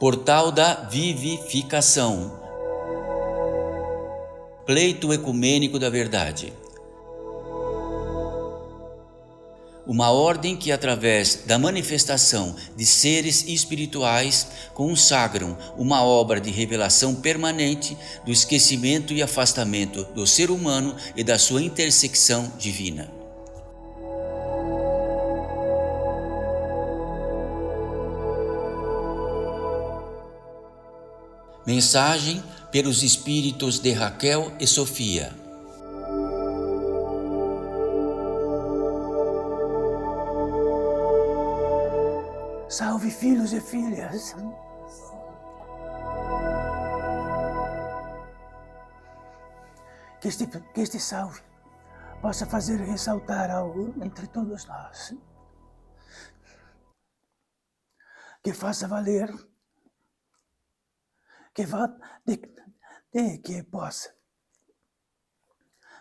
Portal da Vivificação. Pleito ecumênico da verdade. Uma ordem que, através da manifestação de seres espirituais, consagram uma obra de revelação permanente do esquecimento e afastamento do ser humano e da sua intersecção divina. Mensagem pelos espíritos de Raquel e Sofia. Salve, filhos e filhas. Que este salve possa fazer ressaltar algo entre todos nós. Que faça valer, que possa.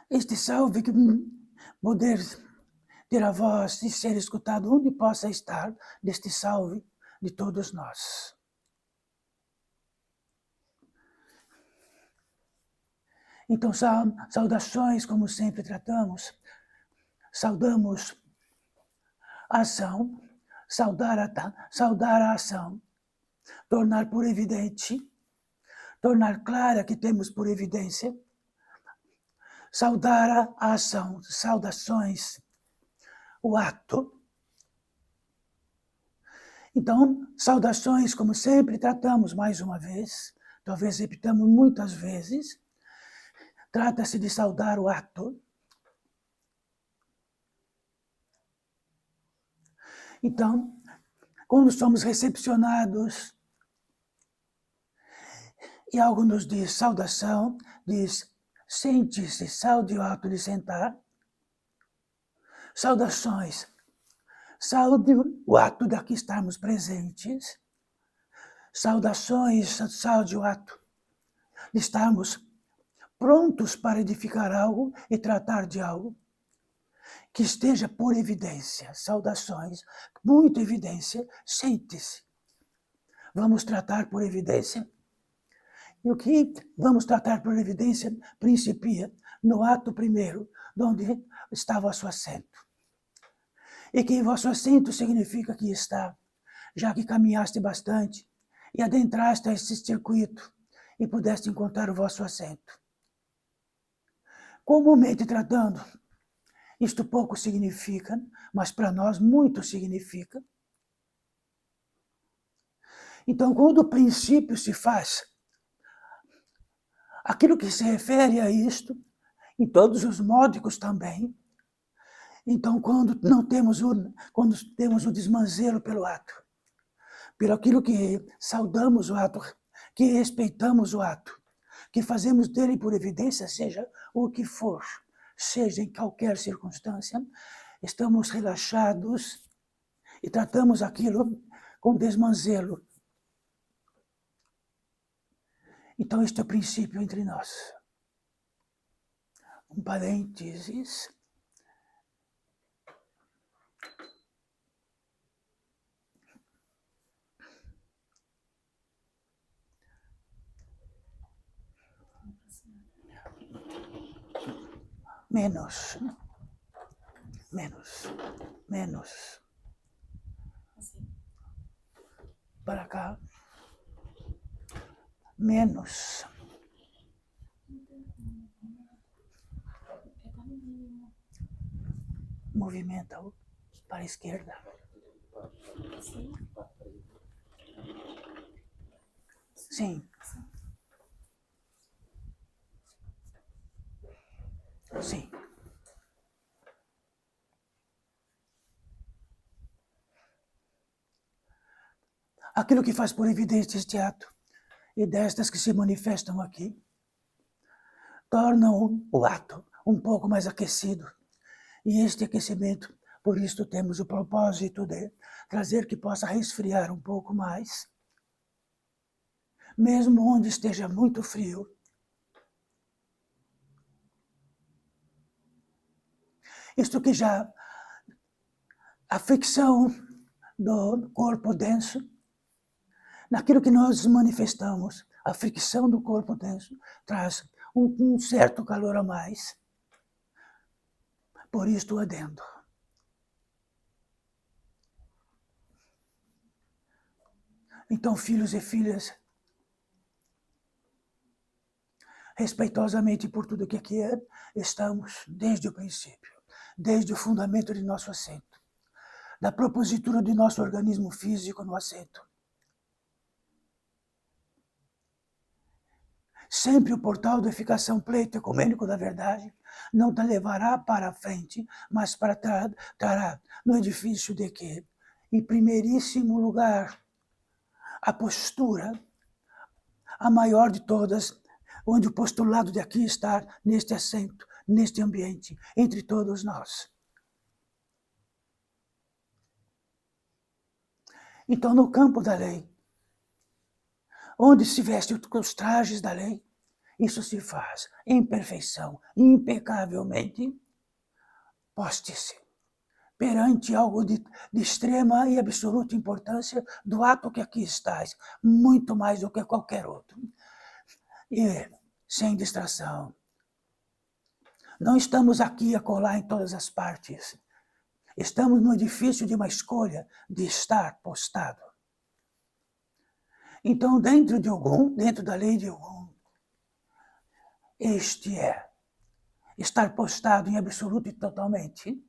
Este salve que poder ter a voz e ser escutado onde possa estar deste salve de todos nós. Então, saudações, como sempre tratamos, saudamos a ação, saudar a ação, tornar por evidente, tornar clara que temos por evidência, saudar a ação, saudações, o ato. Então, saudações, como sempre tratamos mais uma vez, talvez repitamos muitas vezes, trata-se de saudar o ato. Então, quando somos recepcionados e algo nos diz saudação, diz sente-se, saude o ato de sentar. Saudações, saude o ato de aqui estarmos presentes. Saudações, saude o ato de estarmos prontos para edificar algo e tratar de algo que esteja por evidência. Saudações, muita evidência, sente-se. Vamos tratar por evidência. E o que vamos tratar por evidência principia no ato primeiro, onde está vosso assento. E que vosso assento significa que está, já que caminhaste bastante e adentraste a esse circuito e pudeste encontrar o vosso assento. Comumente tratando, isto pouco significa, mas para nós muito significa. Então, quando o princípio se faz, aquilo que se refere a isto, em todos os módicos também, então quando temos o desmanzelo pelo ato, pelo aquilo que saudamos o ato, que respeitamos o ato, que fazemos dele por evidência, seja o que for, seja em qualquer circunstância, estamos relaxados e tratamos aquilo com desmanzelo. Então, este é o princípio entre nós. Um parênteses. Menos. Para cá. Menos. Movimenta para a esquerda. Sim. Sim. Aquilo que faz por evidência este ato e destas que se manifestam aqui, tornam o ato um pouco mais aquecido. E este aquecimento, por isso temos o propósito de trazer que possa resfriar um pouco mais, mesmo onde esteja muito frio. Isto que já a fricção do corpo denso naquilo que nós manifestamos, a fricção do corpo denso traz um certo calor a mais. Por isto adendo. Então, filhos e filhas, respeitosamente por tudo que aqui estamos desde o princípio, desde o fundamento de nosso assento, da propositura de nosso organismo físico no assento. Sempre o portal da eficação pleito ecumênico da verdade não te levará para a frente, mas trará no edifício de que, em primeiríssimo lugar, a postura, a maior de todas, onde o postulado de aqui estar neste assento, neste ambiente, entre todos nós. Então, no campo da lei, onde se veste os trajes da lei, isso se faz em perfeição, impecavelmente, poste-se perante algo de extrema e absoluta importância do ato que aqui estás, muito mais do que qualquer outro. E sem distração. Não estamos aqui a colar em todas as partes. Estamos no edifício de uma escolha de estar postado. Então, dentro de Ogum, dentro da lei de Ogum, este é estar postado em absoluto e totalmente.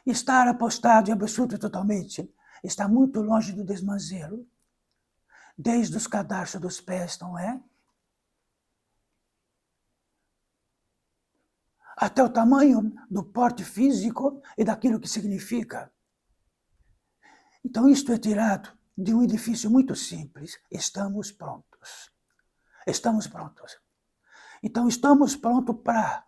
Estar apostado em absoluto e totalmente está muito longe do desmanzelo, desde os cadarços dos pés, não é? Até o tamanho do porte físico e daquilo que significa. Então, isto é tirado de um edifício muito simples. Estamos prontos. Estamos prontos. Então, estamos prontos para.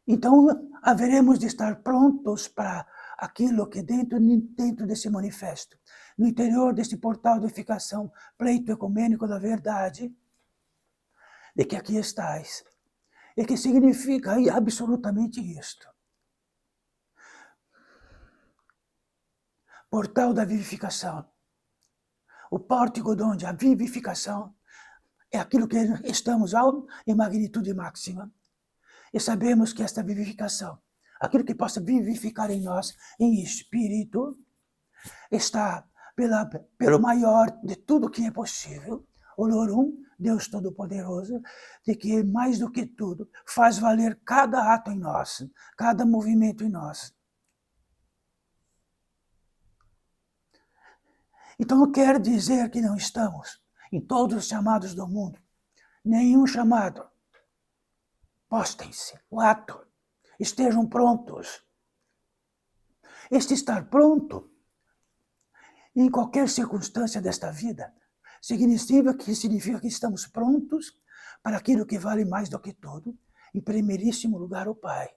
Então, haveremos de estar prontos para aquilo que dentro desse manifesto, no interior desse portal de edificação, pleito ecumênico da verdade, de que aqui estais, e que significa absolutamente isto. Portal da vivificação. O pórtico de onde a vivificação é aquilo que estamos em magnitude máxima. E sabemos que esta vivificação, aquilo que possa vivificar em nós, em espírito, está pelo maior de tudo que é possível, Olorum, Deus Todo-Poderoso, de que mais do que tudo faz valer cada ato em nós, cada movimento em nós. Então não quer dizer que não estamos em todos os chamados do mundo. Nenhum chamado. Postem-se, o ato. Estejam prontos. Este estar pronto, em qualquer circunstância desta vida, significa que estamos prontos para aquilo que vale mais do que tudo, em primeiríssimo lugar o Pai.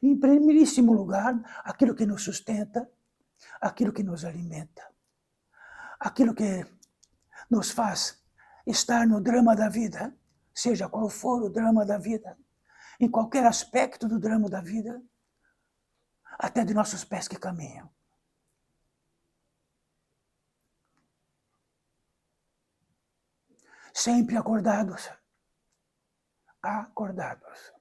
Em primeiríssimo lugar, aquilo que nos sustenta, aquilo que nos alimenta, aquilo que nos faz estar no drama da vida, seja qual for o drama da vida, em qualquer aspecto do drama da vida, até de nossos pés que caminham. Sempre acordados. Acordados.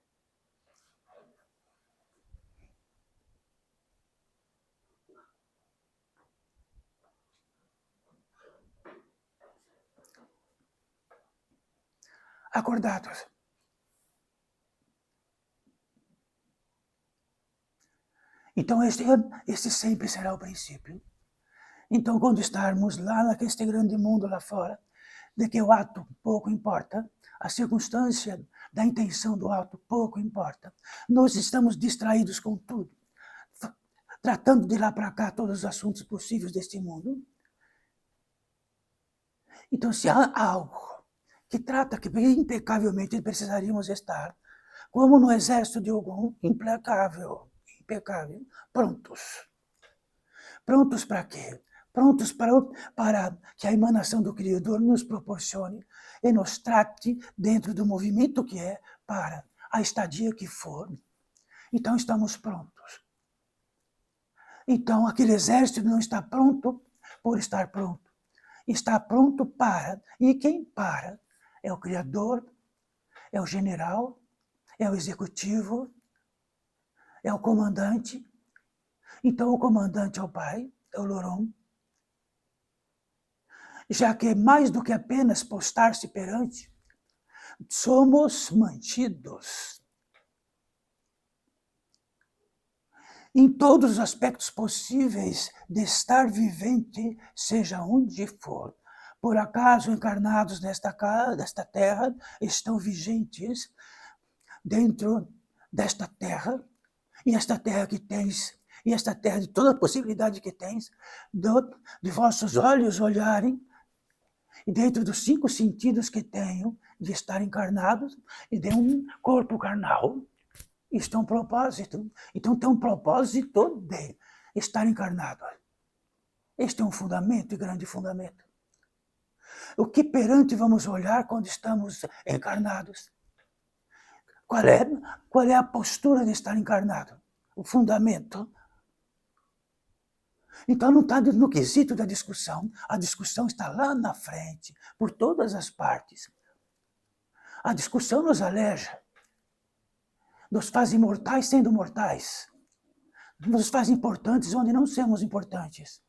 Acordados. Então, este sempre será o princípio. Então, quando estarmos lá neste grande mundo lá fora, de que o ato pouco importa, a circunstância da intenção do ato pouco importa, nós estamos distraídos com tudo, tratando de lá para cá todos os assuntos possíveis deste mundo. Então, se há algo que trata que impecavelmente precisaríamos estar, como no exército de Ogum, impecável, prontos. Prontos para quê? Prontos para que a emanação do Criador nos proporcione e nos trate dentro do movimento que é para a estadia que for. Então estamos prontos. Então, aquele exército não está pronto por estar pronto. Está pronto para. E quem para? É o Criador, é o general, é o executivo, é o comandante. Então, o comandante é o Pai, é o Lorum. Já que mais do que apenas postar-se perante, somos mantidos em todos os aspectos possíveis de estar vivente, seja onde for. Por acaso, encarnados nesta terra, estão vigentes dentro desta terra, e esta terra que tens, e esta terra de toda a possibilidade que tens, de vossos olhos olharem, e dentro dos 5 sentidos que tenho de estar encarnados, e de um corpo carnal, isto é um propósito. Então tem um propósito de estar encarnado. Este é um fundamento, e grande fundamento. O que perante vamos olhar quando estamos encarnados? Qual é a postura de estar encarnado? O fundamento. Então não está no quesito da discussão. A discussão está lá na frente, por todas as partes. A discussão nos aleja. Nos faz imortais sendo mortais. Nos faz importantes onde não somos importantes.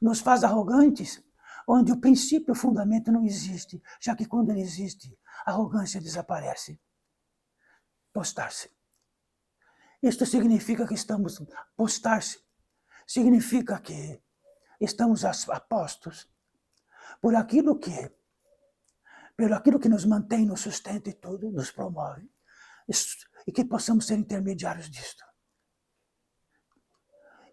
Nos faz arrogantes onde o princípio, o fundamento não existe, já que quando ele existe, a arrogância desaparece. Postar-se. Isto significa que estamos... Postar-se significa que estamos apostos por aquilo que nos mantém, nos sustenta e tudo, nos promove, e que possamos ser intermediários disto.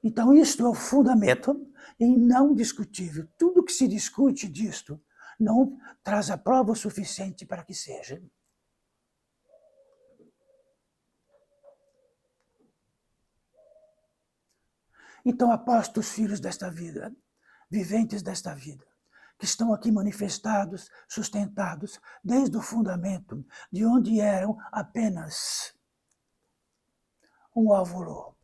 Então, isto é o fundamento e não discutível. Tudo que se discute disto não traz a prova o suficiente para que seja. Então, apostos filhos desta vida, viventes desta vida, que estão aqui manifestados, sustentados, desde o fundamento, de onde eram apenas um óvulo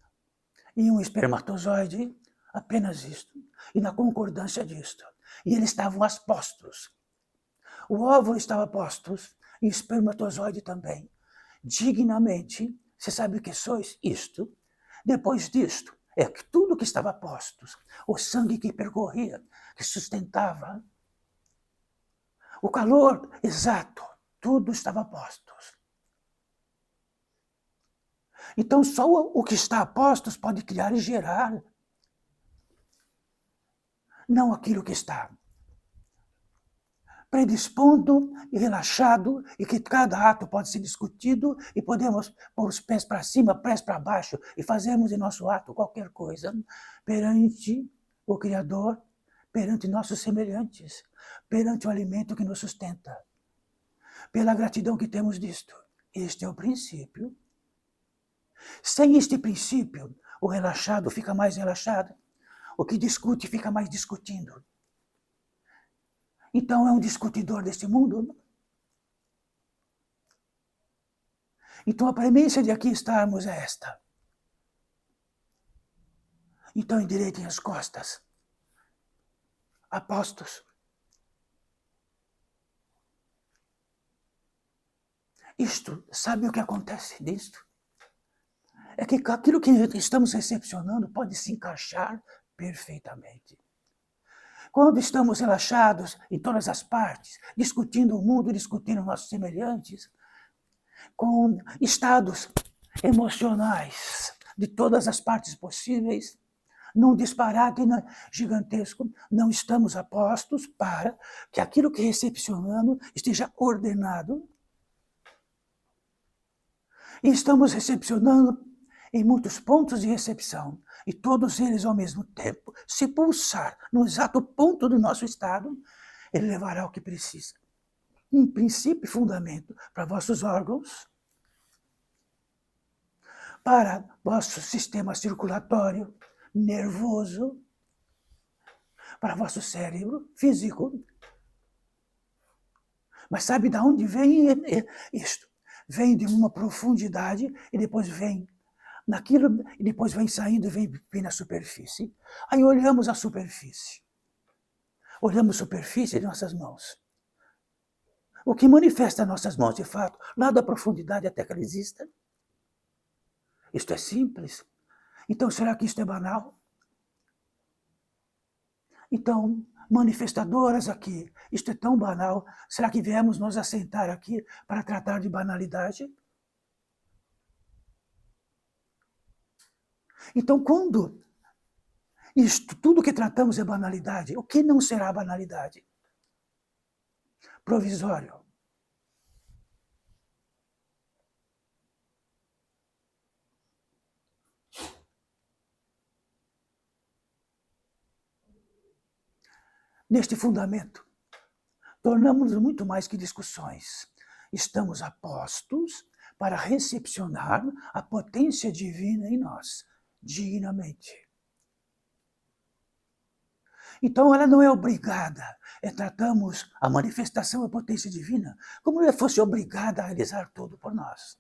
e um espermatozoide, apenas isto, e na concordância disto. E eles estavam postos. O óvulo estava postos, e o espermatozoide também. Dignamente, você sabe o que sois? Isto. Depois disto, é que tudo que estava postos, o sangue que percorria, que sustentava, o calor exato, tudo estava postos. Então, só o que está a postos pode criar e gerar, não aquilo que está predispondo e relaxado, e que cada ato pode ser discutido, e podemos pôr os pés para cima, pés para baixo, e fazermos em nosso ato qualquer coisa, perante o Criador, perante nossos semelhantes, perante o alimento que nos sustenta, pela gratidão que temos disto. Este é o princípio. Sem este princípio, o relaxado fica mais relaxado, o que discute fica mais discutindo. Então é um discutidor deste mundo. Então a premissa de aqui estarmos é esta. Então endireitem as costas. Apostos. Isto, sabe o que acontece disto? É que aquilo que estamos recepcionando pode se encaixar perfeitamente. Quando estamos relaxados em todas as partes, discutindo o mundo, discutindo nossos semelhantes, com estados emocionais de todas as partes possíveis, num disparate gigantesco, não estamos apostos para que aquilo que recepcionamos esteja ordenado. E estamos recepcionando em muitos pontos de recepção, e todos eles ao mesmo tempo, se pulsar no exato ponto do nosso estado, ele levará o que precisa. Um princípio e fundamento para vossos órgãos, para vosso sistema circulatório, nervoso, para vosso cérebro físico. Mas sabe de onde vem isto? Vem de uma profundidade e depois vem naquilo, e depois vem saindo e vem na superfície. Aí olhamos a superfície. Olhamos a superfície de nossas mãos. O que manifesta nossas mãos, de fato, lá da profundidade até que ela exista. Isto é simples. Então, será que isto é banal? Então, manifestadoras aqui, isto é tão banal, será que viemos nos assentar aqui para tratar de banalidade? Então, quando isto, tudo que tratamos é banalidade, o que não será banalidade? Provisório. Neste fundamento, tornamos-nos muito mais que discussões. Estamos apostos para recepcionar a potência divina em nós, dignamente. Então ela não é obrigada, tratamos a manifestação da potência divina como se ela fosse obrigada a realizar tudo por nós.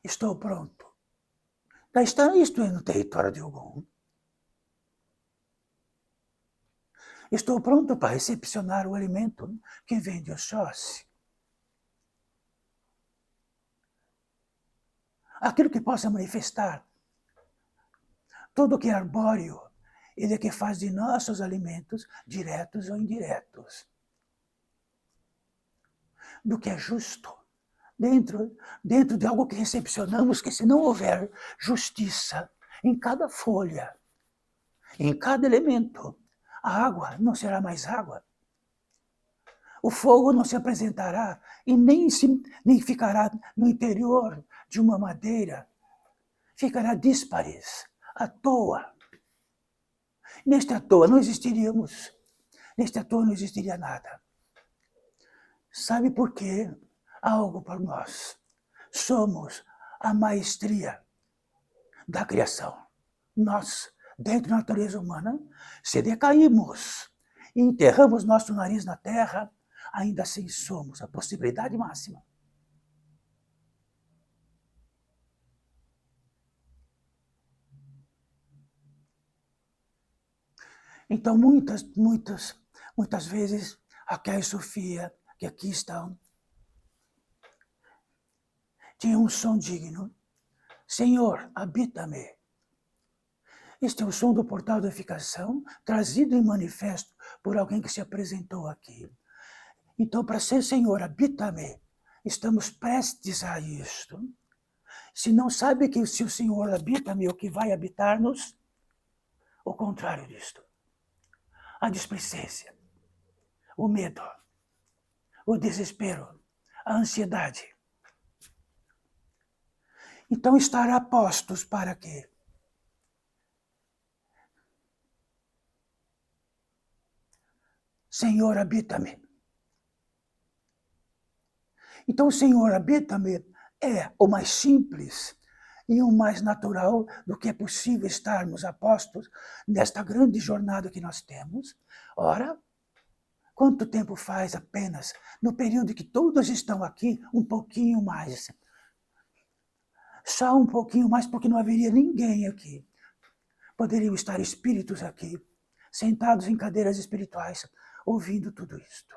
Estou pronto. Isto é no território de Ogum. Estou pronto para recepcionar o alimento que vem de Oxóssi. Aquilo que possa manifestar tudo que é arbóreo, ele é que faz de nossos alimentos, diretos ou indiretos. Do que é justo, dentro de algo que recepcionamos, que se não houver justiça em cada folha, em cada elemento, a água não será mais água. O fogo não se apresentará e nem ficará no interior de uma madeira. Ficará díspares, à toa. Neste à toa não existiríamos. Neste à toa não existiria nada. Sabe por quê? Algo para nós. Somos a maestria da criação. Nós, dentro da natureza humana, se decaímos e enterramos nosso nariz na terra, ainda assim somos a possibilidade máxima. Então, muitas vezes, a Kéia e Sofia, que aqui estão, tinham um som digno. Senhor, habita-me. Este é o som do portal da edificação, trazido em manifesto por alguém que se apresentou aqui. Então, para ser Senhor, habita-me, estamos prestes a isto. Se não sabe que se o Senhor habita-me, o que vai habitar-nos, o contrário disto. A displicência, o medo, o desespero, a ansiedade. Então, estar a postos para quê? Senhor, habita-me. Então, o Senhor, habita-me é o mais simples e o mais natural do que é possível estarmos a postos nesta grande jornada que nós temos. Ora, quanto tempo faz apenas, no período que todos estão aqui, um pouquinho mais. Só um pouquinho mais, porque não haveria ninguém aqui. Poderiam estar espíritos aqui, sentados em cadeiras espirituais, ouvindo tudo isto.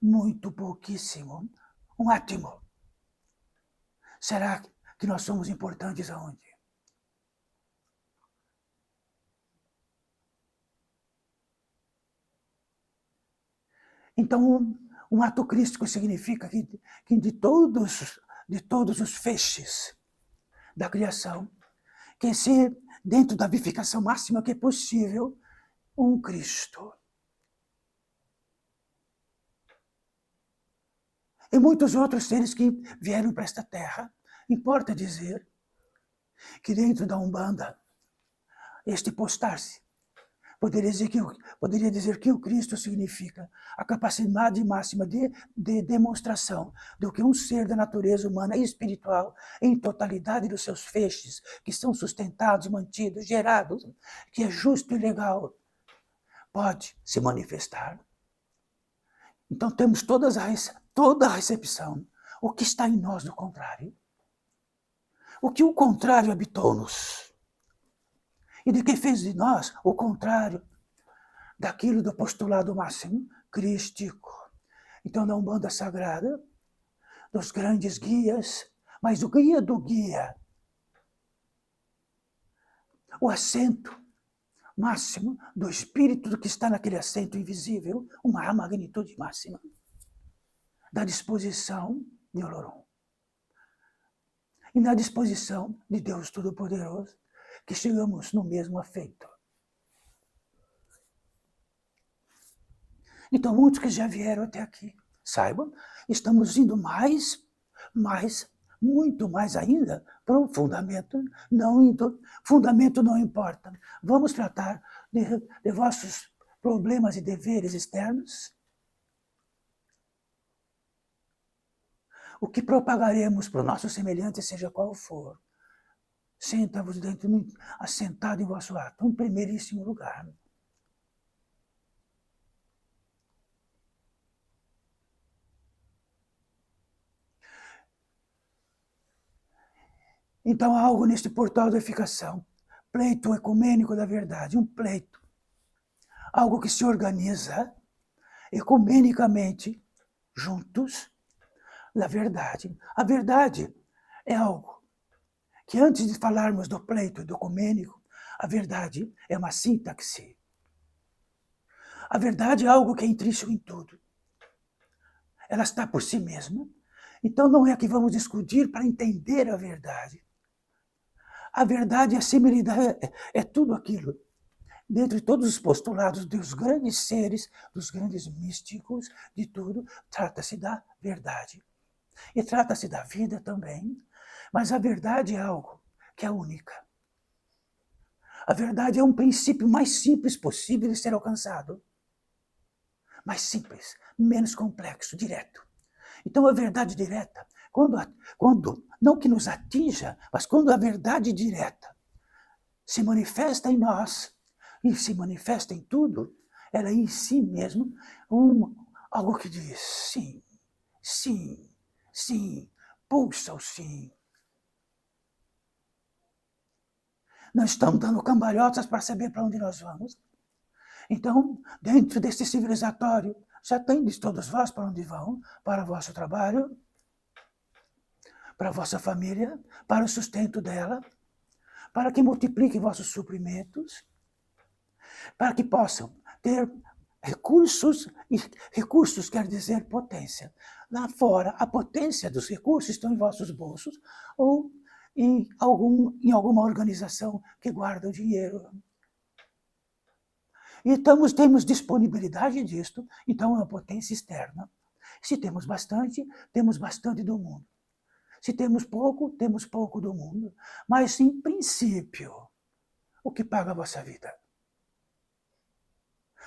Muito pouquíssimo. Um átomo. Será que nós somos importantes aonde? Então, um ato crístico significa que de todos os feixes da criação, que ser dentro da vivificação máxima que é possível, um Cristo. E muitos outros seres que vieram para esta terra. Importa dizer que dentro da Umbanda, este postar-se, poderia dizer que o Cristo significa a capacidade máxima de demonstração do que um ser da natureza humana e espiritual, em totalidade dos seus feixes, que são sustentados, mantidos, gerados, que é justo e legal, pode se manifestar. Então temos toda a recepção, o que está em nós do contrário. O que o contrário habitou-nos. E de que fez de nós o contrário daquilo do postulado máximo crístico. Então, na Umbanda Sagrada, dos grandes guias, mas o guia do guia, o assento máximo do espírito que está naquele assento invisível, uma magnitude máxima da disposição de Olorum. E na disposição de Deus Todo-Poderoso, que chegamos no mesmo afeto. Então, muitos que já vieram até aqui, saibam, estamos indo muito mais ainda para o fundamento. Fundamento não importa. Vamos tratar de vossos problemas e deveres externos. O que propagaremos para o nosso semelhante, seja qual for. Senta-vos assentado em vosso ato, em primeiríssimo lugar. Então há algo neste portal da edificação, pleito ecumênico da verdade, um pleito, algo que se organiza ecumenicamente, juntos, da verdade. A verdade é algo que, antes de falarmos do pleito e do ecumênico, a verdade é uma sintaxe. A verdade é algo que é intrínseco em tudo. Ela está por si mesma. Então não é que vamos discutir para entender a verdade. A verdade é a semelhança, é tudo aquilo. Dentre todos os postulados dos grandes seres, dos grandes místicos, de tudo, trata-se da verdade. E trata-se da vida também, mas a verdade é algo que é única. A verdade é um princípio mais simples possível de ser alcançado. Mais simples, menos complexo, direto. Então a verdade direta, quando não que nos atinja, mas quando a verdade direta se manifesta em nós e se manifesta em tudo, ela é em si mesma algo que diz sim, sim, sim, pulsa o sim. Nós estamos dando cambalhotas para saber para onde nós vamos. Então, dentro deste civilizatório, já tendes todos vós para onde vão, para o vosso trabalho, para a vossa família, para o sustento dela, para que multipliquem vossos suprimentos, para que possam ter recursos, e recursos quer dizer potência. Lá fora, a potência dos recursos estão em vossos bolsos ou em alguma organização que guarda o dinheiro. E temos disponibilidade disto, então é uma potência externa. Se temos bastante do mundo. Se temos pouco do mundo. Mas, em princípio, o que paga a vossa vida?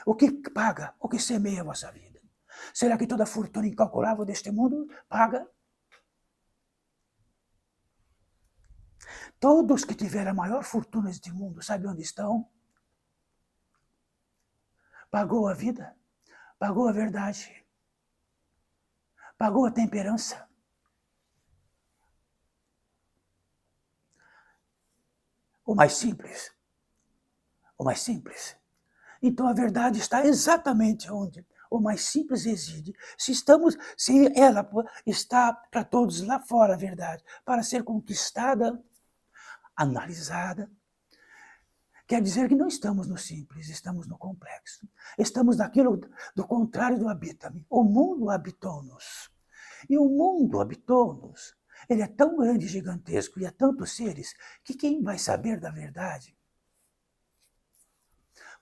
O que paga, o que semeia a vossa vida? Será que toda a fortuna incalculável deste mundo paga? Todos que tiveram a maior fortuna deste mundo, sabe onde estão? Pagou a vida, pagou a verdade, pagou a temperança. O mais simples. O mais simples. Então a verdade está exatamente onde o mais simples reside. Se ela está para todos lá fora, a verdade, para ser conquistada, analisada, quer dizer que não estamos no simples, estamos no complexo. Estamos naquilo do contrário do habita-me. O mundo habitou-nos. E o mundo habitou-nos. Ele é tão grande e gigantesco e há tantos seres que quem vai saber da verdade?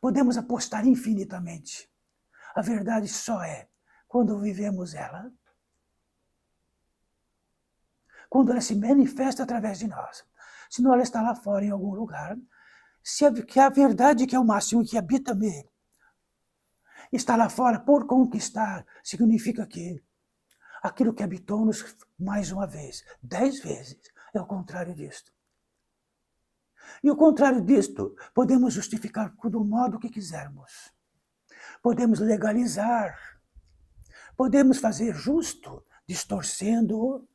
Podemos apostar infinitamente. A verdade só é quando vivemos ela. Quando ela se manifesta através de nós. Senão ela está lá fora em algum lugar. Que a verdade que é o máximo que habita-me está lá fora por conquistar, significa que aquilo que habitou-nos mais uma vez, 10 vezes, é o contrário disto. E o contrário disto podemos justificar do modo que quisermos. Podemos legalizar, podemos fazer justo distorcendo-o.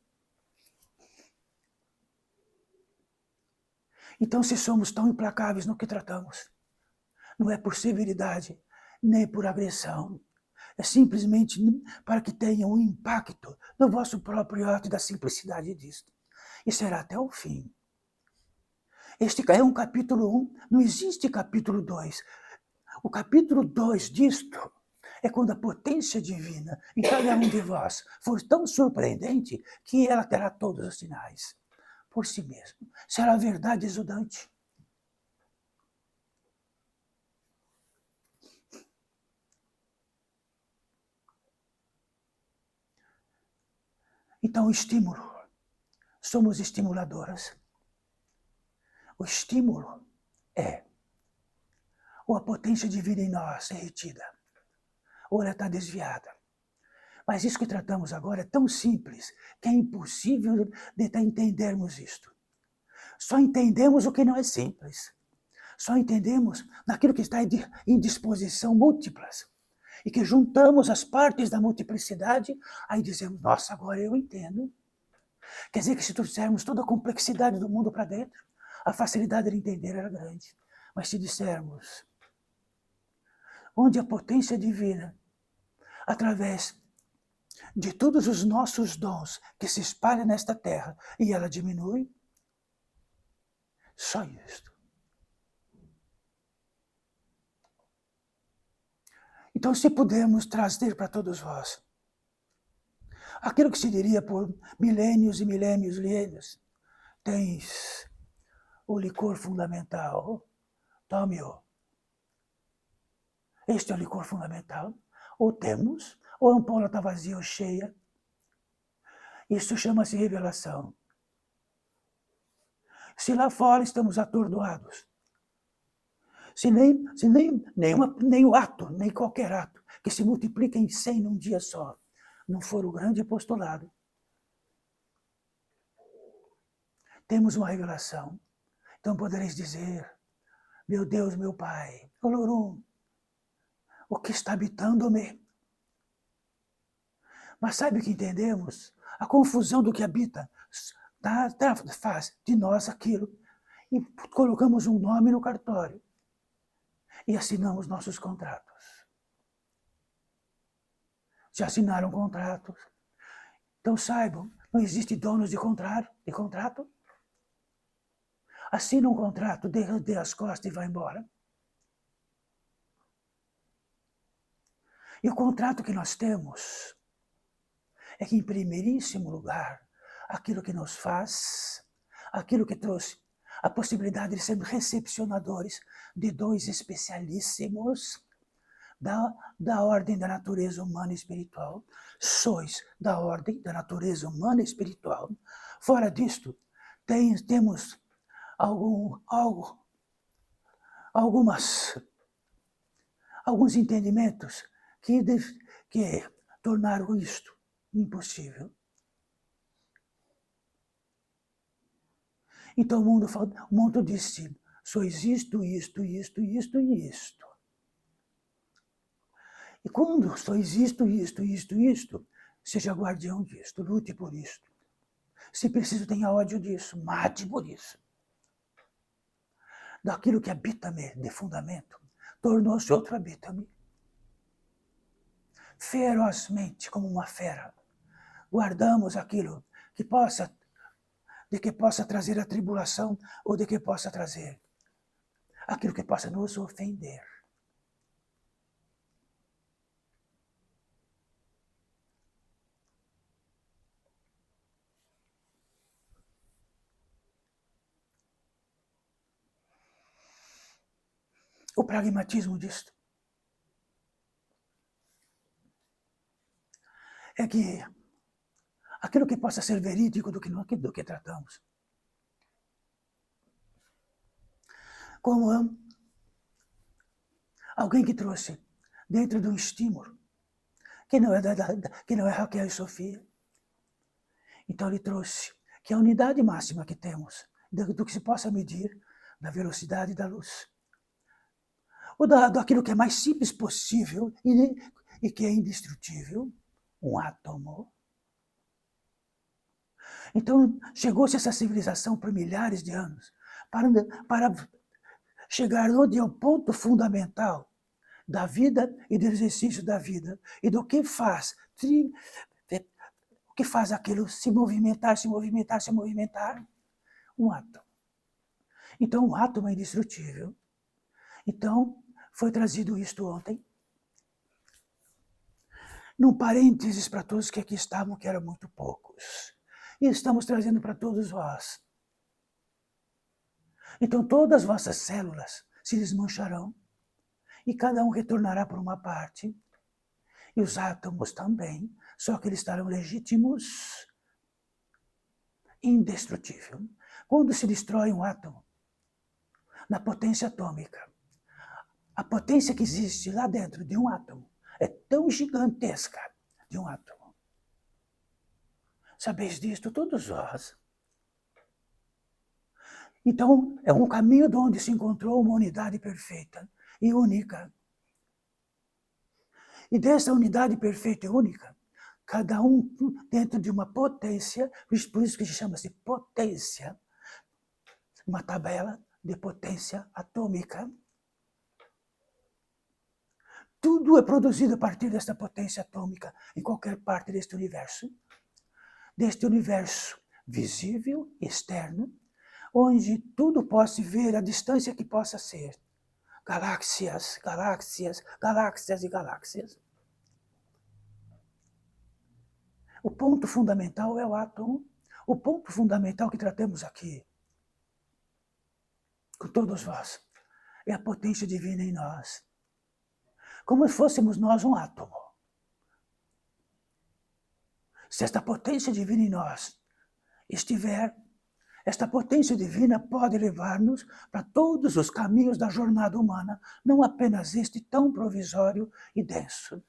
Então, se somos tão implacáveis no que tratamos, não é por severidade, nem por agressão. É simplesmente para que tenha um impacto no vosso próprio ato e da simplicidade disto. E será até o fim. Este é um capítulo 1, não existe capítulo 2. O capítulo 2 disto é quando a potência divina em cada um de vós for tão surpreendente que ela terá todos os sinais por si mesmo. Será a verdade exudante. Então, o estímulo. Somos estimuladoras. O estímulo é ou a potência divina em nós é retida, ou ela está desviada. Mas isso que tratamos agora é tão simples que é impossível de entendermos isto. Só entendemos o que não é simples. Só entendemos naquilo que está em disposição múltiplas. E que juntamos as partes da multiplicidade, aí dizemos, nossa, agora eu entendo. Quer dizer que se trouxermos toda a complexidade do mundo para dentro, a facilidade de entender era grande. Mas se dissermos, onde a potência divina, através de todos os nossos dons que se espalham nesta terra, e ela diminui, só isto. Então, se pudermos trazer para todos vós aquilo que se diria por milênios e milênios, tens o licor fundamental, tome-o. Este é o licor fundamental. Ou temos, ou a ampola está vazia ou cheia. Isso chama-se revelação. Se lá fora estamos atordoados, se nem o ato, nem qualquer ato, que se multiplica em 100 num dia só, não for o grande apostolado, temos uma revelação. Então podereis dizer, meu Deus, meu Pai, Olorum, o que está habitando-me? Mas sabe o que entendemos? A confusão do que habita faz de nós aquilo. E colocamos um nome no cartório. E assinamos nossos contratos. Já assinaram contratos? Então saibam, não existe donos de contrato. Assina um contrato, dê as costas e vai embora. E o contrato que nós temos é que, em primeiríssimo lugar, aquilo que nos faz, aquilo que trouxe a possibilidade de sermos recepcionadores de dois especialíssimos da ordem da natureza humana e espiritual. Sois da ordem da natureza humana e espiritual. Fora disto, temos alguns entendimentos que tornaram isto impossível. Então o mundo disse, sois isto. E quando sois isto, seja guardião disto, lute por isto. Se preciso, tenha ódio disso, mate por isso. Daquilo que habita-me de fundamento, tornou-se outro habita-me. Ferozmente, como uma fera, guardamos aquilo que possa trazer a tribulação ou de que possa trazer aquilo que possa nos ofender. O pragmatismo disto é que aquilo que possa ser verídico do que tratamos. Como alguém que trouxe dentro de um estímulo, que não é Raquel e Sofia. Então ele trouxe que a unidade máxima que temos, do que se possa medir, da velocidade da luz, ou daquilo que é mais simples possível e que é indestrutível, um átomo. Então, chegou-se essa civilização por milhares de anos para chegar onde é o ponto fundamental da vida e do exercício da vida e do que faz aquilo se movimentar, se movimentar, se movimentar. Um átomo. Então, o átomo é indestrutível. Então, foi trazido isto ontem. Num parênteses para todos que aqui estavam, que eram muito poucos. E estamos trazendo para todos vós. Então, todas as vossas células se desmancharão e cada um retornará por uma parte. E os átomos também, só que eles estarão legítimos, indestrutível. Quando se destrói um átomo, na potência atômica, a potência que existe lá dentro de um átomo é tão gigantesca de um átomo. Sabeis disto todos vós. Então, é um caminho de onde se encontrou uma unidade perfeita e única. E dessa unidade perfeita e única, cada um dentro de uma potência, por isso que chama-se potência, uma tabela de potência atômica. Tudo é produzido a partir desta potência atômica em qualquer parte deste universo visível, externo, onde tudo possa ver a distância que possa ser. Galáxias, galáxias, galáxias e galáxias. O ponto fundamental é o átomo. O ponto fundamental que tratamos aqui, com todos vós, é a potência divina em nós. Como se fôssemos nós um átomo. Se esta potência divina em nós estiver, esta potência divina pode levar-nos para todos os caminhos da jornada humana, não apenas este tão provisório e denso.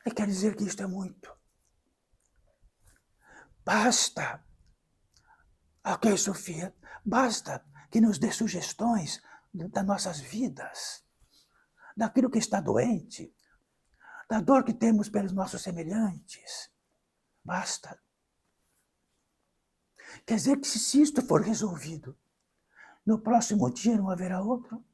E quer dizer que isto é muito. Basta, ok, Sofia, basta que nos dê sugestões das nossas vidas, daquilo que está doente, da dor que temos pelos nossos semelhantes. Basta. Quer dizer que se isto for resolvido, no próximo dia não haverá outro?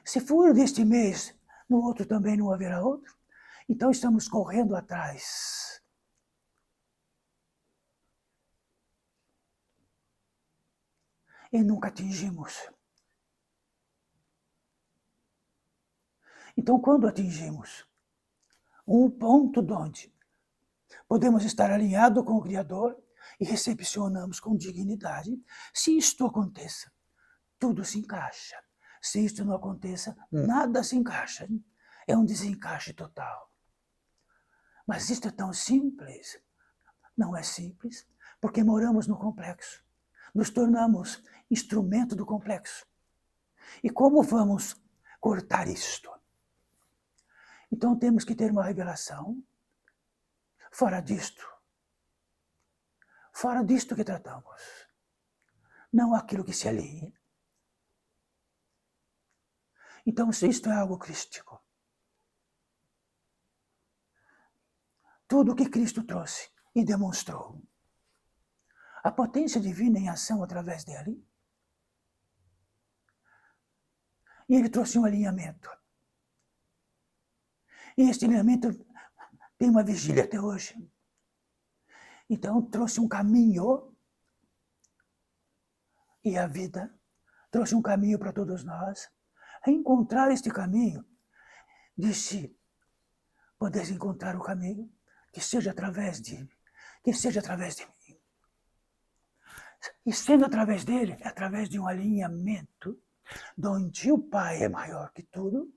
Se for deste mês, no outro também não haverá outro? Então estamos correndo atrás. E nunca atingimos. Então, quando atingimos um ponto onde podemos estar alinhados com o Criador e recepcionamos com dignidade, se isto aconteça, tudo se encaixa. Se isto não aconteça, nada se encaixa. É um desencaixe total. Mas isto é tão simples. Não é simples, porque moramos no complexo. Nos tornamos instrumento do complexo. E como vamos cortar isto? Então temos que ter uma revelação fora disto. Fora disto que tratamos. Não aquilo que se alinhe. Então, se isto é algo crístico, tudo o que Cristo trouxe e demonstrou, a potência divina em ação através dele, e ele trouxe um alinhamento. E este alinhamento tem uma vigília até hoje. Então, trouxe um caminho, e a vida trouxe um caminho para todos nós. A encontrar este caminho, disse, podeis encontrar o caminho, que seja através de mim. E sendo através dele, é através de um alinhamento, onde o Pai é maior que tudo,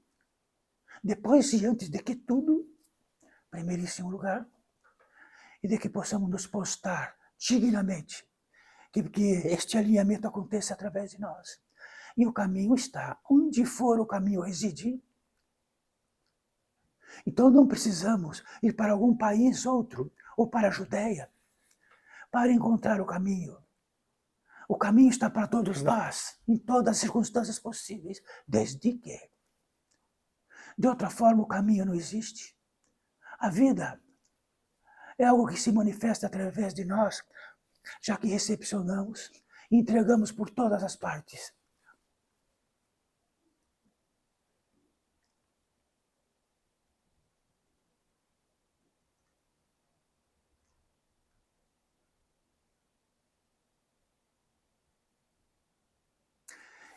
depois e antes de que tudo, primeiríssimo lugar, e de que possamos nos postar dignamente, que este alinhamento aconteça através de nós. E o caminho está, onde for o caminho residir. Então não precisamos ir para algum país outro, ou para a Judéia, para encontrar o caminho. O caminho está para todos nós, em todas as circunstâncias possíveis, desde que De outra forma, o caminho não existe. A vida é algo que se manifesta através de nós, já que recepcionamos e entregamos por todas as partes.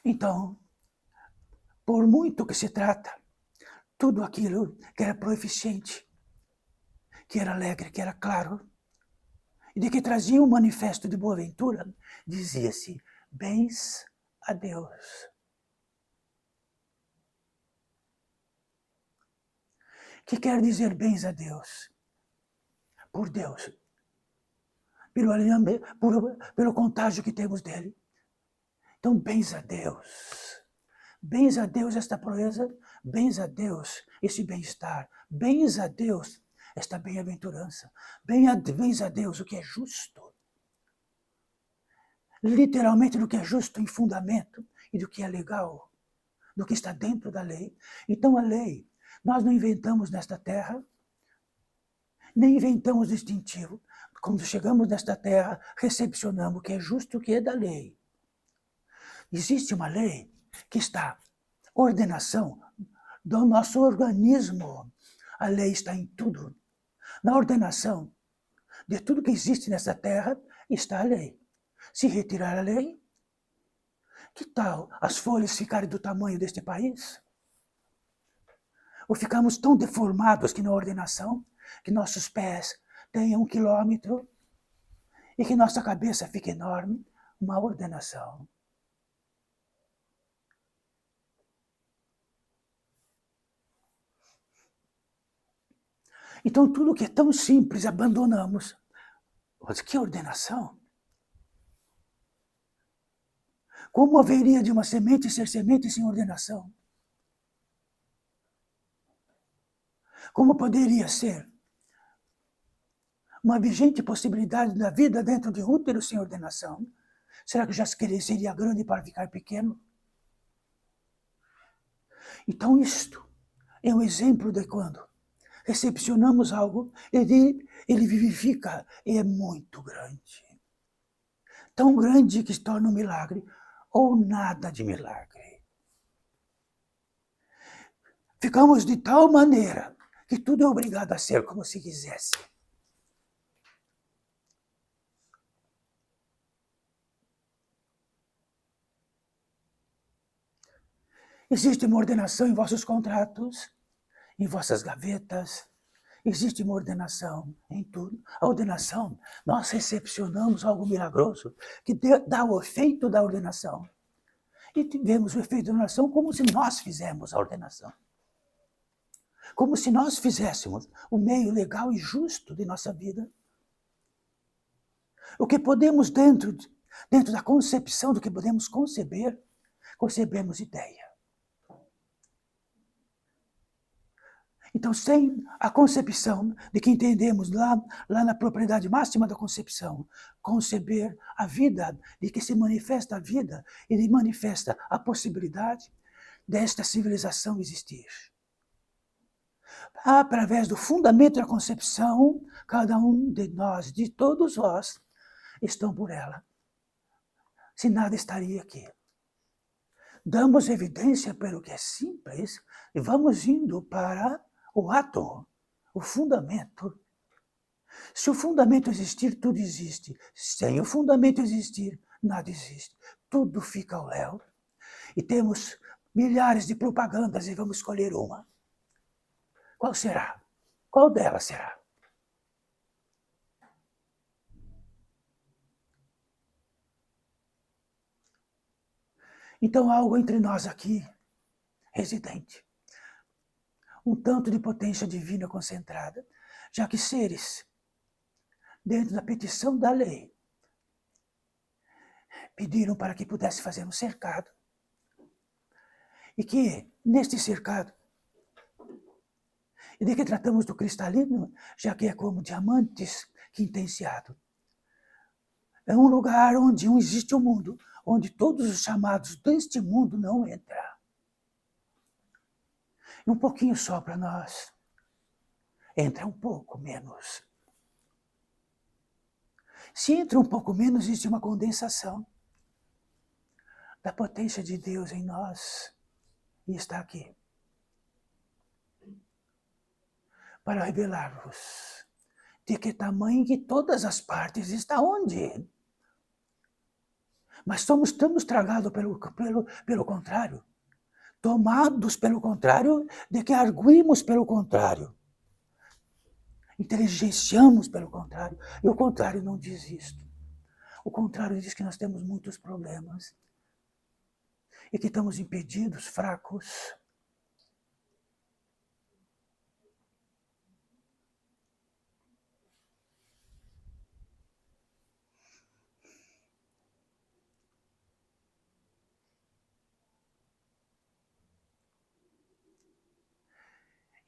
Então, por muito que se trata, tudo aquilo que era proeficiente, que era alegre, que era claro, e de que trazia um manifesto de boa-ventura, dizia-se: bens a Deus. Que quer dizer bens a Deus? Por Deus. Pelo contágio que temos dele. Então, bens a Deus. Bens a Deus esta proeza, bens a Deus esse bem-estar, bens a Deus esta bem-aventurança, bens a Deus o que é justo. Literalmente do que é justo em fundamento e do que é legal, do que está dentro da lei. Então a lei, nós não inventamos nesta terra, nem inventamos distintivo. Quando chegamos nesta terra, recepcionamos o que é justo, o que é da lei. Existe uma lei que está ordenação do nosso organismo. A lei está em tudo. Na ordenação de tudo que existe nessa terra está a lei. Se retirar a lei, que tal as folhas ficarem do tamanho deste país? Ou ficamos tão deformados que na ordenação, que nossos pés tenham 1 quilômetro e que nossa cabeça fique enorme? Uma ordenação. Então, tudo que é tão simples, abandonamos. Mas que ordenação! Como haveria de uma semente ser semente sem ordenação? Como poderia ser uma vigente possibilidade da vida dentro de útero sem ordenação? Será que já seria grande para ficar pequeno? Então, isto é um exemplo de quando recepcionamos algo, ele vivifica, e é muito grande. Tão grande que se torna um milagre, ou nada de milagre. Ficamos de tal maneira que tudo é obrigado a ser como se quisesse. Existe uma ordenação em vossos contratos, em vossas gavetas. Existe uma ordenação em tudo. A ordenação, nós recepcionamos algo milagroso que dá o efeito da ordenação. E tivemos o efeito da ordenação como se nós fizéssemos a ordenação. Como se nós fizéssemos o meio legal e justo de nossa vida. O que podemos, dentro da concepção do que podemos conceber, concebemos ideia. Então, sem a concepção de que entendemos lá na propriedade máxima da concepção, conceber a vida, de que se manifesta a vida e de manifesta a possibilidade desta civilização existir. Através do fundamento da concepção, cada um de nós, de todos vós, estão por ela. Se nada estaria aqui. Damos evidência pelo que é simples e vamos indo para o átomo, o fundamento. Se o fundamento existir, tudo existe. Sem o fundamento existir, nada existe. Tudo fica ao léu. E temos milhares de propagandas e vamos escolher uma. Qual será? Qual delas será? Então, há algo entre nós aqui, residente. Um tanto de potência divina concentrada, já que seres, dentro da petição da lei, pediram para que pudesse fazer um cercado. E que, neste cercado, e de que tratamos do cristalino, já que é como diamantes quintenciado. É um lugar onde existe um mundo, onde todos os chamados deste mundo não entram. um pouquinho só para nós, entra um pouco menos. Se entra um pouco menos, existe uma condensação da potência de Deus em nós e está aqui para revelar-vos de que tamanho que todas as partes está onde? Mas estamos tragados pelo contrário, tomados pelo contrário, de que arguimos pelo contrário, inteligenciamos pelo contrário, e o contrário não diz isto. O contrário diz que nós temos muitos problemas e que estamos impedidos, fracos.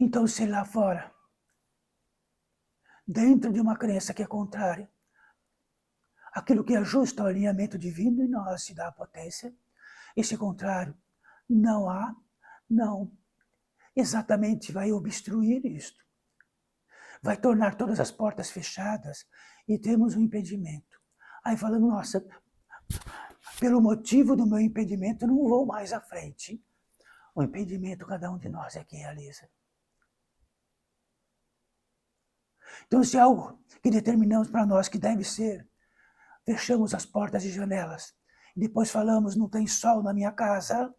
Então, se lá fora, dentro de uma crença que é contrária, aquilo que é justo ao alinhamento divino em nós se dá a potência, esse contrário não exatamente vai obstruir isto. Vai tornar todas as portas fechadas e temos um impedimento. Aí falando, nossa, pelo motivo do meu impedimento, eu não vou mais à frente. O impedimento, cada um de nós é que realiza. Então, se algo que determinamos para nós que deve ser, fechamos as portas e janelas, e depois falamos, não tem sol na minha casa,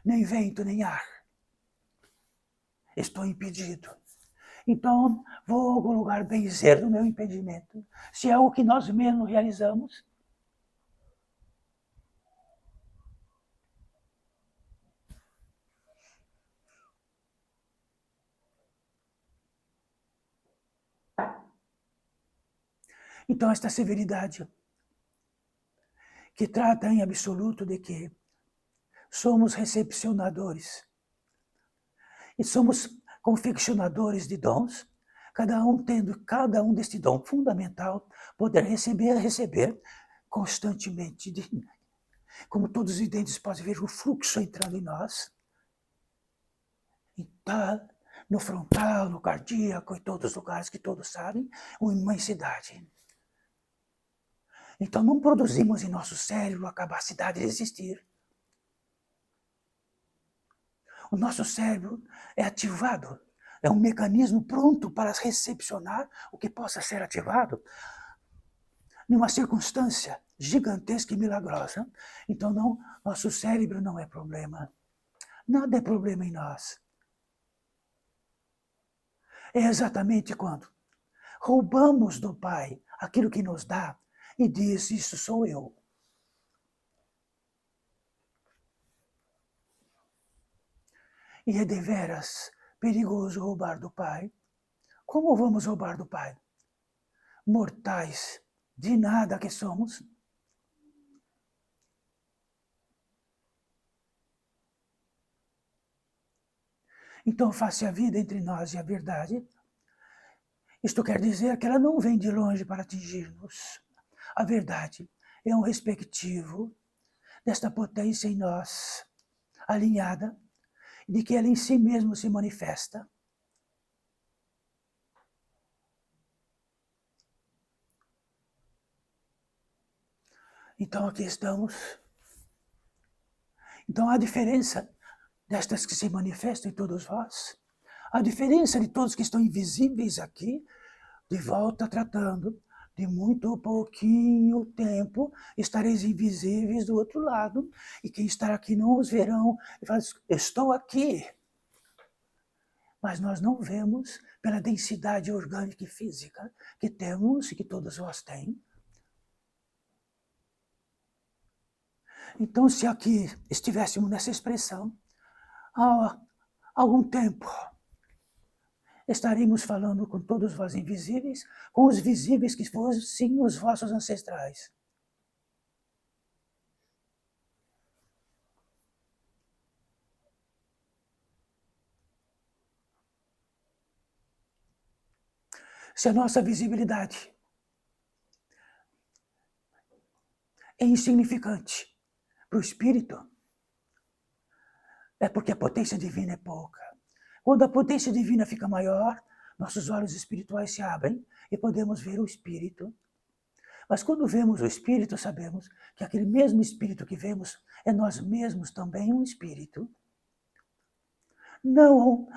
nem vento, nem ar. Estou impedido. Então, vou a algum lugar benzer do meu impedimento. Se é algo que nós mesmos realizamos, então esta severidade, que trata em absoluto de que somos recepcionadores e somos confeccionadores de dons, cada um tendo cada um deste dom fundamental, poder receber constantemente. Como todos os videntes podem ver o fluxo entrando em nós, no frontal, no cardíaco, em todos os lugares que todos sabem, uma imensidade. Então não produzimos em nosso cérebro a capacidade de existir. O nosso cérebro é ativado, é um mecanismo pronto para recepcionar o que possa ser ativado numa circunstância gigantesca e milagrosa. Então não, nosso cérebro não é problema. Nada é problema em nós. É exatamente quando roubamos do Pai aquilo que nos dá e diz, isso sou eu. E é deveras perigoso roubar do Pai. Como vamos roubar do Pai? Mortais, de nada que somos. Então faça a vida entre nós e a verdade. Isto quer dizer que ela não vem de longe para atingir-nos. A verdade é um respectivo desta potência em nós, alinhada, de que ela em si mesmo se manifesta. Então aqui estamos. Então a diferença destas que se manifestam em todos vós, a diferença de todos que estão invisíveis aqui, de volta tratando de muito pouquinho tempo, estareis invisíveis do outro lado, e quem está aqui não os verão, e fala, estou aqui. Mas nós não vemos pela densidade orgânica e física que temos e que todos vós têm. Então, se aqui estivéssemos nessa expressão, há algum tempo, estaríamos falando com todos vós invisíveis, com os visíveis que fossem os vossos ancestrais. Se a nossa visibilidade é insignificante para o espírito, é porque a potência divina é pouca. Quando a potência divina fica maior, nossos olhos espirituais se abrem e podemos ver o Espírito. Mas quando vemos o Espírito, sabemos que aquele mesmo Espírito que vemos é nós mesmos também um Espírito. Não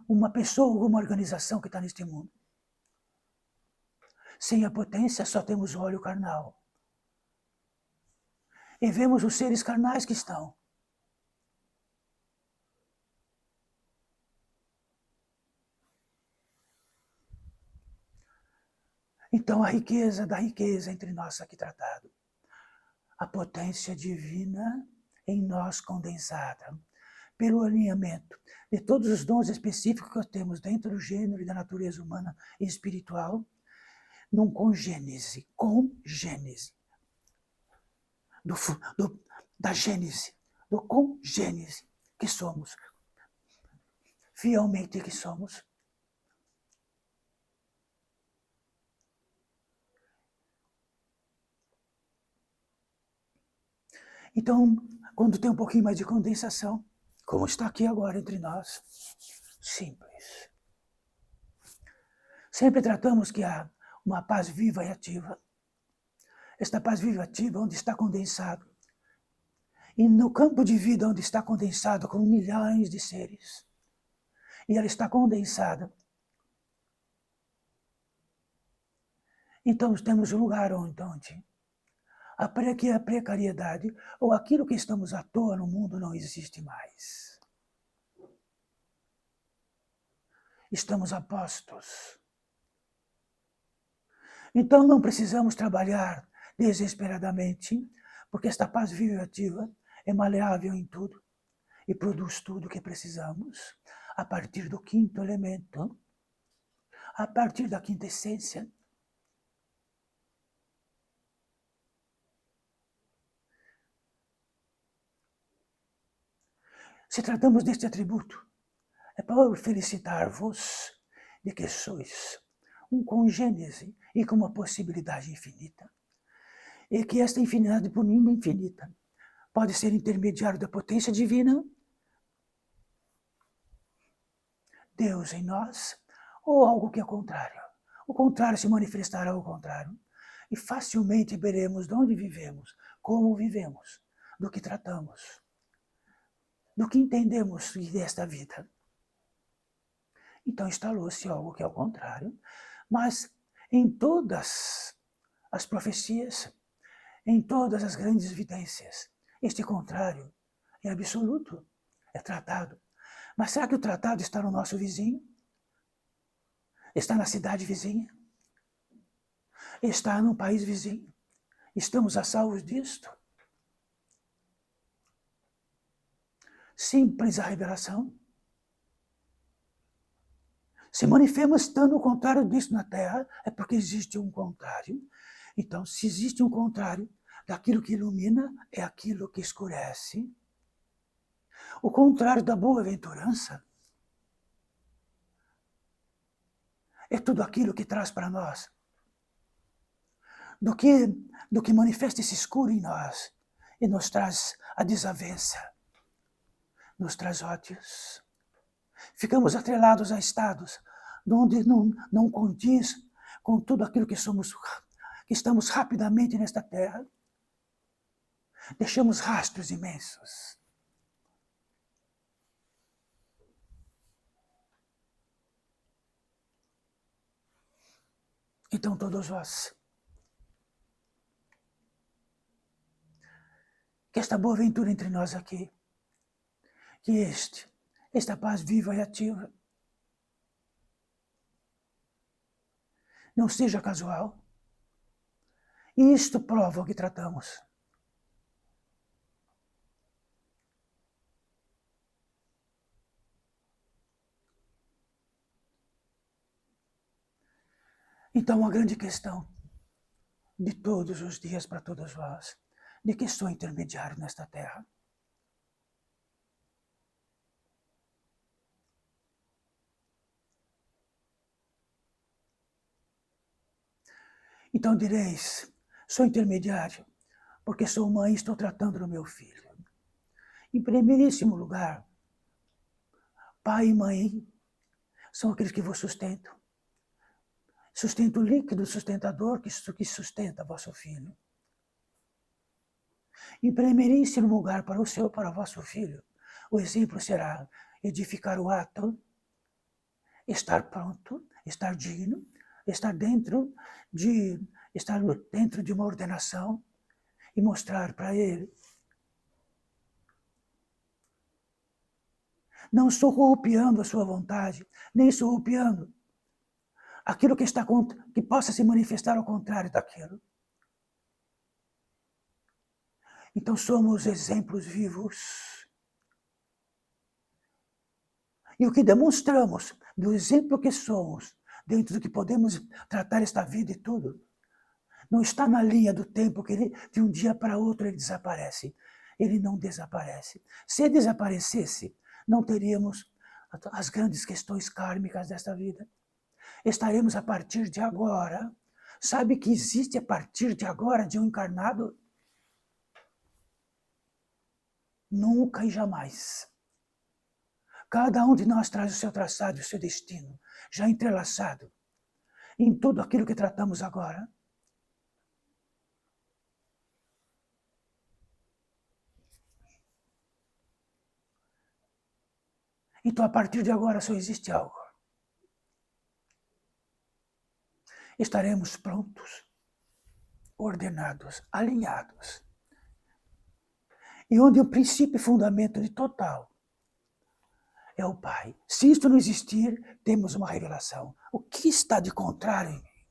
uma pessoa ou uma organização que está neste mundo. Sem a potência, só temos o olho carnal. E vemos os seres carnais que estão. Então, a riqueza da riqueza entre nós aqui tratado. A potência divina em nós condensada, pelo alinhamento de todos os dons específicos que temos dentro do gênero e da natureza humana e espiritual, num congênese, da gênese, do congênese que somos, fielmente que somos. Então, quando tem um pouquinho mais de condensação, como está aqui agora entre nós, simples. Sempre tratamos que há uma paz viva e ativa. Esta paz viva e ativa onde está condensado. E no campo de vida onde está condensado com milhares de seres. E ela está condensada. Então temos um lugar onde a precariedade ou aquilo que estamos à toa no mundo não existe mais. Estamos a postos. Então não precisamos trabalhar desesperadamente, porque esta paz viva e ativa é maleável em tudo e produz tudo o que precisamos a partir do quinto elemento, a partir da quinta essência. Se tratamos deste atributo, é para felicitar-vos de que sois um congênese e com uma possibilidade infinita. E que esta infinidade por mim infinita pode ser intermediário da potência divina, Deus em nós, ou algo que é contrário. O contrário se manifestará ao contrário. E facilmente veremos de onde vivemos, como vivemos, do que tratamos, do que entendemos desta vida. Então instalou-se algo que é o contrário, mas em todas as profecias, em todas as grandes evidências, este contrário é absoluto, é tratado. Mas será que o tratado está no nosso vizinho? Está na cidade vizinha? Está no país vizinho? Estamos a salvo disto? Simples a revelação. Se manifestando o contrário disso na Terra, é porque existe um contrário. Então, se existe um contrário daquilo que ilumina, é aquilo que escurece. O contrário da boa-aventurança é tudo aquilo que traz para nós. Do que manifesta esse escuro em nós e nos traz a desavença, nos traz ódios. Ficamos atrelados a estados onde não condiz com tudo aquilo que somos, que estamos rapidamente nesta terra. Deixamos rastros imensos. Então todos vós, que esta boa aventura entre nós aqui, que esta paz viva e ativa, não seja casual. E isto prova o que tratamos. Então a grande questão de todos os dias para todos vós, de que sou intermediário nesta terra. Então direis, sou intermediário, porque sou mãe e estou tratando do meu filho. Em primeiríssimo lugar, pai e mãe são aqueles que vos sustentam. Sustento líquido, sustentador, que sustenta vosso filho. Em primeiríssimo lugar, para o vosso filho, o exemplo será edificar o ato, estar pronto, estar digno, estar dentro de uma ordenação e mostrar para ele. Não surrupiando a sua vontade, nem surrupiando aquilo que possa se manifestar ao contrário daquilo. Então somos exemplos vivos. E o que demonstramos do exemplo que somos, dentro do que podemos tratar esta vida e tudo, não está na linha do tempo que de um dia para outro ele desaparece. Ele não desaparece. Se ele desaparecesse, não teríamos as grandes questões kármicas desta vida. Estaremos a partir de agora. Sabe que existe a partir de agora de um encarnado? Nunca e jamais. Cada um de nós traz o seu traçado e o seu destino, já entrelaçado em tudo aquilo que tratamos agora. Então, a partir de agora, só existe algo. Estaremos prontos, ordenados, alinhados. E onde o princípio e fundamento de total é o Pai. Se isto não existir, temos uma revelação. O que está de contrário em mim?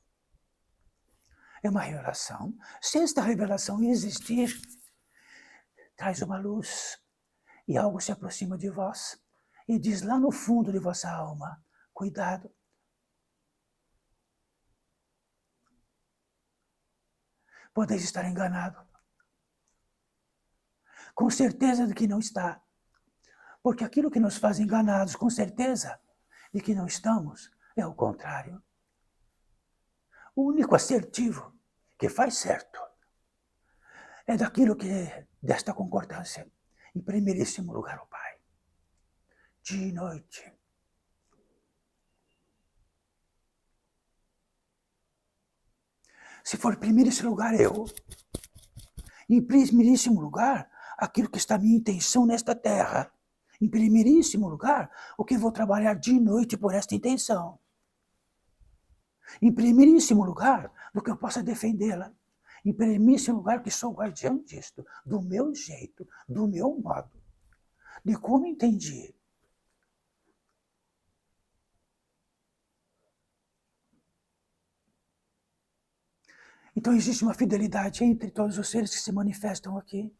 É uma revelação. Se esta revelação existir, traz uma luz e algo se aproxima de vós e diz lá no fundo de vossa alma, cuidado. Podeis estar enganado. Com certeza de que não está. Porque aquilo que nos faz enganados, com certeza de que não estamos, é o contrário. O único assertivo que faz certo é daquilo que é desta concordância. Em primeiríssimo lugar, o Pai. Dia e noite. Se for em primeiríssimo lugar, eu. Em primeiríssimo lugar, aquilo que está a minha intenção nesta terra. Em primeiríssimo lugar, o que vou trabalhar de noite por esta intenção. Em primeiríssimo lugar, do que eu possa defendê-la. Em primeiríssimo lugar, que sou guardião disto, do meu jeito, do meu modo, de como entendi. Então existe uma fidelidade entre todos os seres que se manifestam aqui.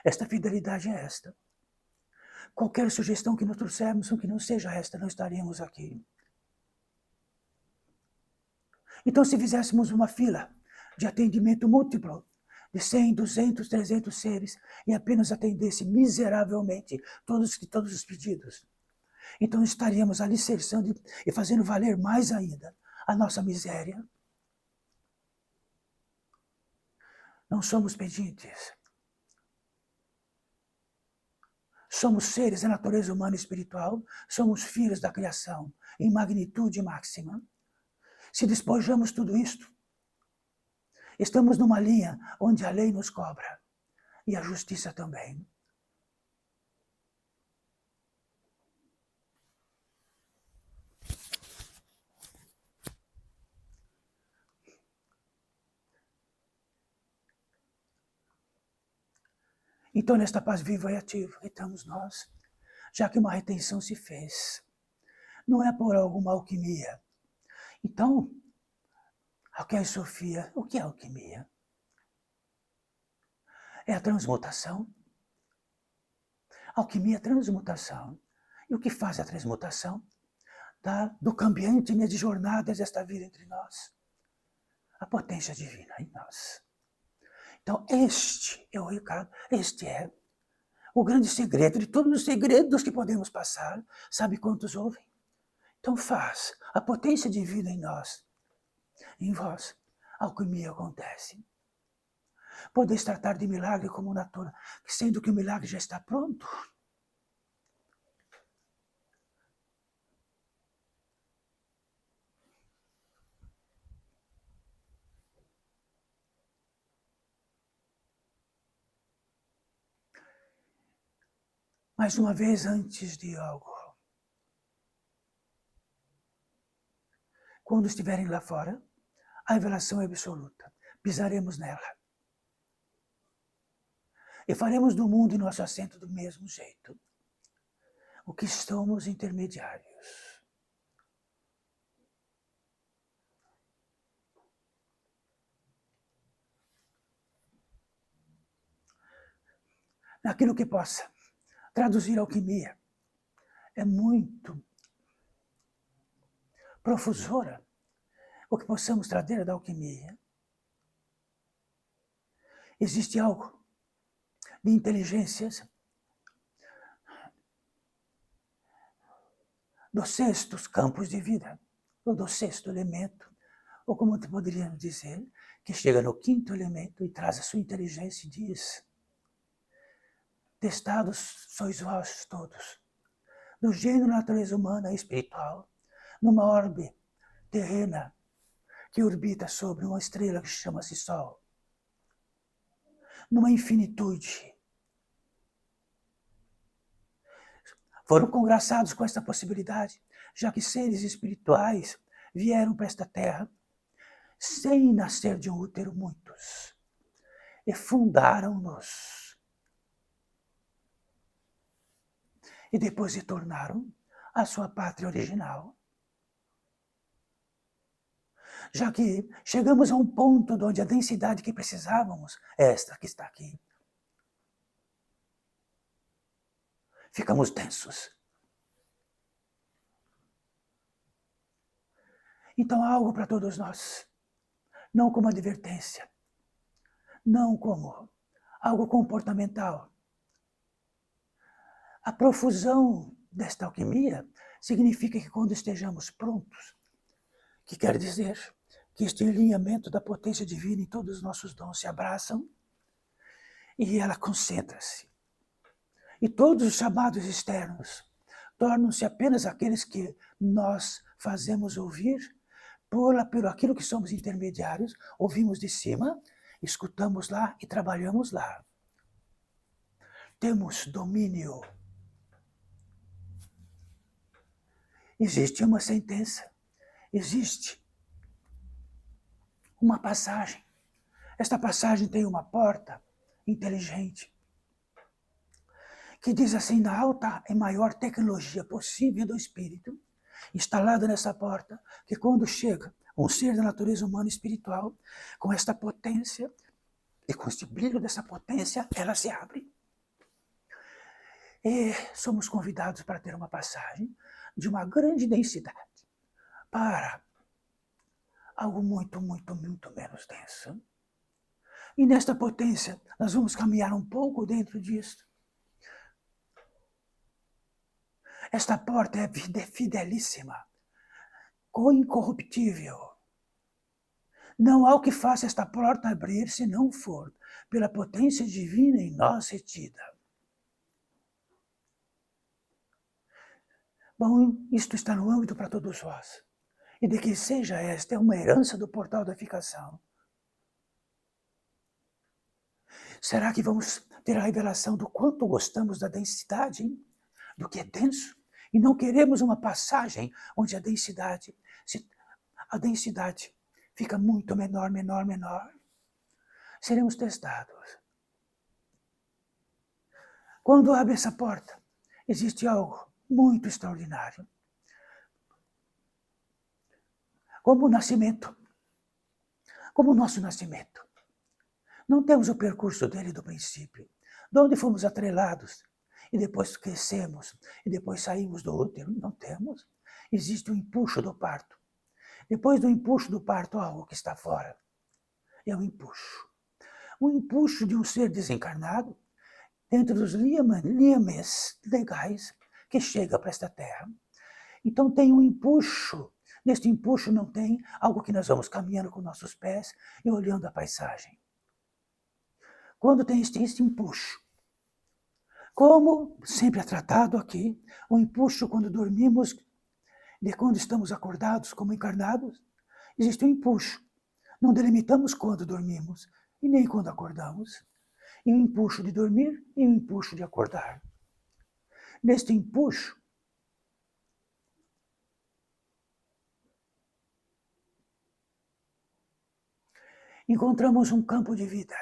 Esta fidelidade é esta. Qualquer sugestão que nos trouxermos, que não seja esta, não estaríamos aqui. Então, se fizéssemos uma fila de atendimento múltiplo, de 100, 200, 300 seres, e apenas atendesse miseravelmente todos os pedidos, então estaríamos alicerçando e fazendo valer mais ainda a nossa miséria. Não somos pedintes. Somos seres da natureza humana e espiritual, somos filhos da criação, em magnitude máxima. Se despojamos tudo isto, estamos numa linha onde a lei nos cobra, e a justiça também. Então, nesta paz viva e ativa, estamos nós, já que uma retenção se fez. Não é por alguma alquimia. Então, ok, Sofia, o que é alquimia? É a transmutação. Alquimia é transmutação. E o que faz a transmutação? Do cambiante de jornadas desta vida entre nós. A potência divina em nós. Então, este é o recado, este é o grande segredo de todos os segredos que podemos passar. Sabe quantos ouvem? Então faz a potência divina em nós, em vós, a alquimia acontece. Podeis tratar de milagre como natural, sendo que o milagre já está pronto. Mais uma vez, antes de algo. Quando estiverem lá fora, a revelação é absoluta. Pisaremos nela. E faremos do mundo e nosso assento do mesmo jeito. O que somos intermediários. Naquilo que possa traduzir alquimia, é muito profusora o que possamos trazer da alquimia. Existe algo de inteligências dos sextos campos de vida, ou do sexto elemento, ou como poderíamos dizer, que chega no quinto elemento e traz a sua inteligência e diz: testados sois vós todos, do gênero natureza humana e espiritual, numa orbe terrena que orbita sobre uma estrela que chama-se Sol, numa infinitude. Foram congraçados com esta possibilidade, já que seres espirituais vieram para esta terra sem nascer de um útero muitos, e fundaram-nos. E depois retornaram à sua pátria original. Já que chegamos a um ponto onde a densidade que precisávamos é esta que está aqui. Ficamos densos. Então há algo para todos nós. Não como advertência. Não como algo comportamental. A profusão desta alquimia significa que quando estejamos prontos, que quer dizer que este alinhamento da potência divina em todos os nossos dons se abraçam e ela concentra-se. E todos os chamados externos tornam-se apenas aqueles que nós fazemos ouvir por aquilo que somos intermediários, ouvimos de cima, escutamos lá e trabalhamos lá. Temos domínio. Existe uma sentença, existe uma passagem. Esta passagem tem uma porta inteligente que diz assim: na alta e maior tecnologia possível do espírito, instalada nessa porta, que quando chega um ser da natureza humana e espiritual, com esta potência e com este brilho dessa potência, ela se abre. E somos convidados para ter uma passagem de uma grande densidade para algo muito, muito, muito menos denso. E nesta potência, nós vamos caminhar um pouco dentro disso. Esta porta é fidelíssima, incorruptível. Não há o que faça esta porta abrir se não for pela potência divina em nós retida. Bom, isto está no âmbito para todos vós. E de que seja esta uma herança do portal da ficação. Será que vamos ter a revelação do quanto gostamos da densidade, do que é denso? E não queremos uma passagem onde a densidade fica muito menor, menor, menor. Seremos testados. Quando abre essa porta, existe algo muito extraordinário. Como o nascimento, como o nosso nascimento. Não temos o percurso dele do princípio, de onde fomos atrelados, e depois crescemos, e depois saímos do útero. Não temos. Existe o empuxo do parto. Depois do empuxo do parto, há algo que está fora. É o empuxo. O empuxo de um ser desencarnado, dentro dos liames legais, que chega para esta terra. Então tem um empuxo. Neste empuxo não tem algo que nós vamos caminhando com nossos pés e olhando a paisagem. Quando tem este empuxo, como sempre é tratado aqui, o empuxo quando dormimos, de quando estamos acordados como encarnados, existe um empuxo. Não delimitamos quando dormimos e nem quando acordamos. E o empuxo de dormir e o empuxo de acordar. neste empuxo, encontramos um campo de vida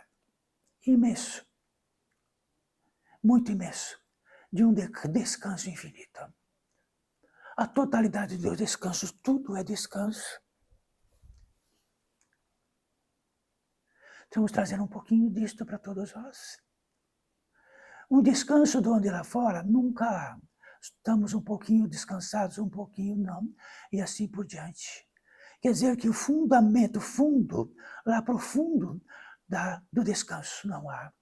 imenso, muito imenso, de um descanso infinito. A totalidade dos descansos, tudo é descanso. Estamos trazendo um pouquinho disto para todos nós. Um descanso de onde lá fora nunca há. Estamos um pouquinho descansados, um pouquinho não, e assim por diante. Quer dizer que o fundamento, fundo, lá profundo do descanso não há.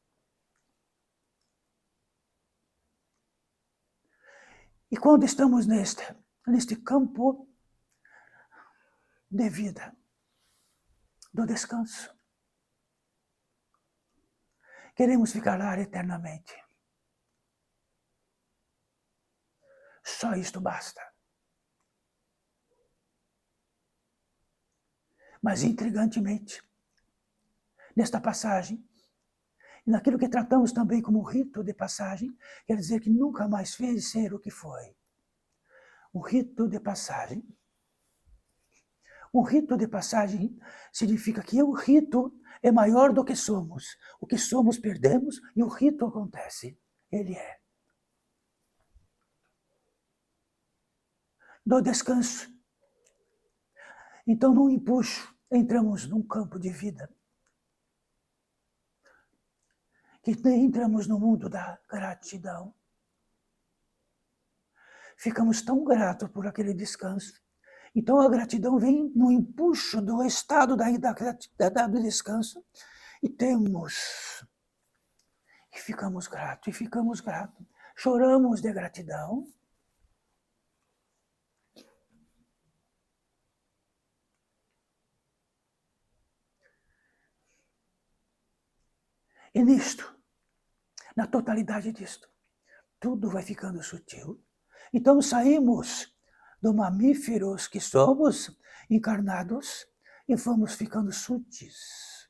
E quando estamos neste campo de vida, do descanso, queremos ficar lá eternamente. Só isto basta. Mas intrigantemente, nesta passagem, e naquilo que tratamos também como rito de passagem, quer dizer que nunca mais fez ser o que foi. Um rito de passagem. Um rito de passagem significa que o rito é maior do que somos. O que somos perdemos e o rito acontece. Ele é. Do descanso. Então, num empuxo, entramos num campo de vida. Que entramos no mundo da gratidão. Ficamos tão gratos por aquele descanso. Então, a gratidão vem no empuxo do estado do descanso. E ficamos gratos, Choramos de gratidão. E nisto, na totalidade disto, tudo vai ficando sutil. Então saímos do mamíferos que somos, encarnados, e vamos ficando sutis.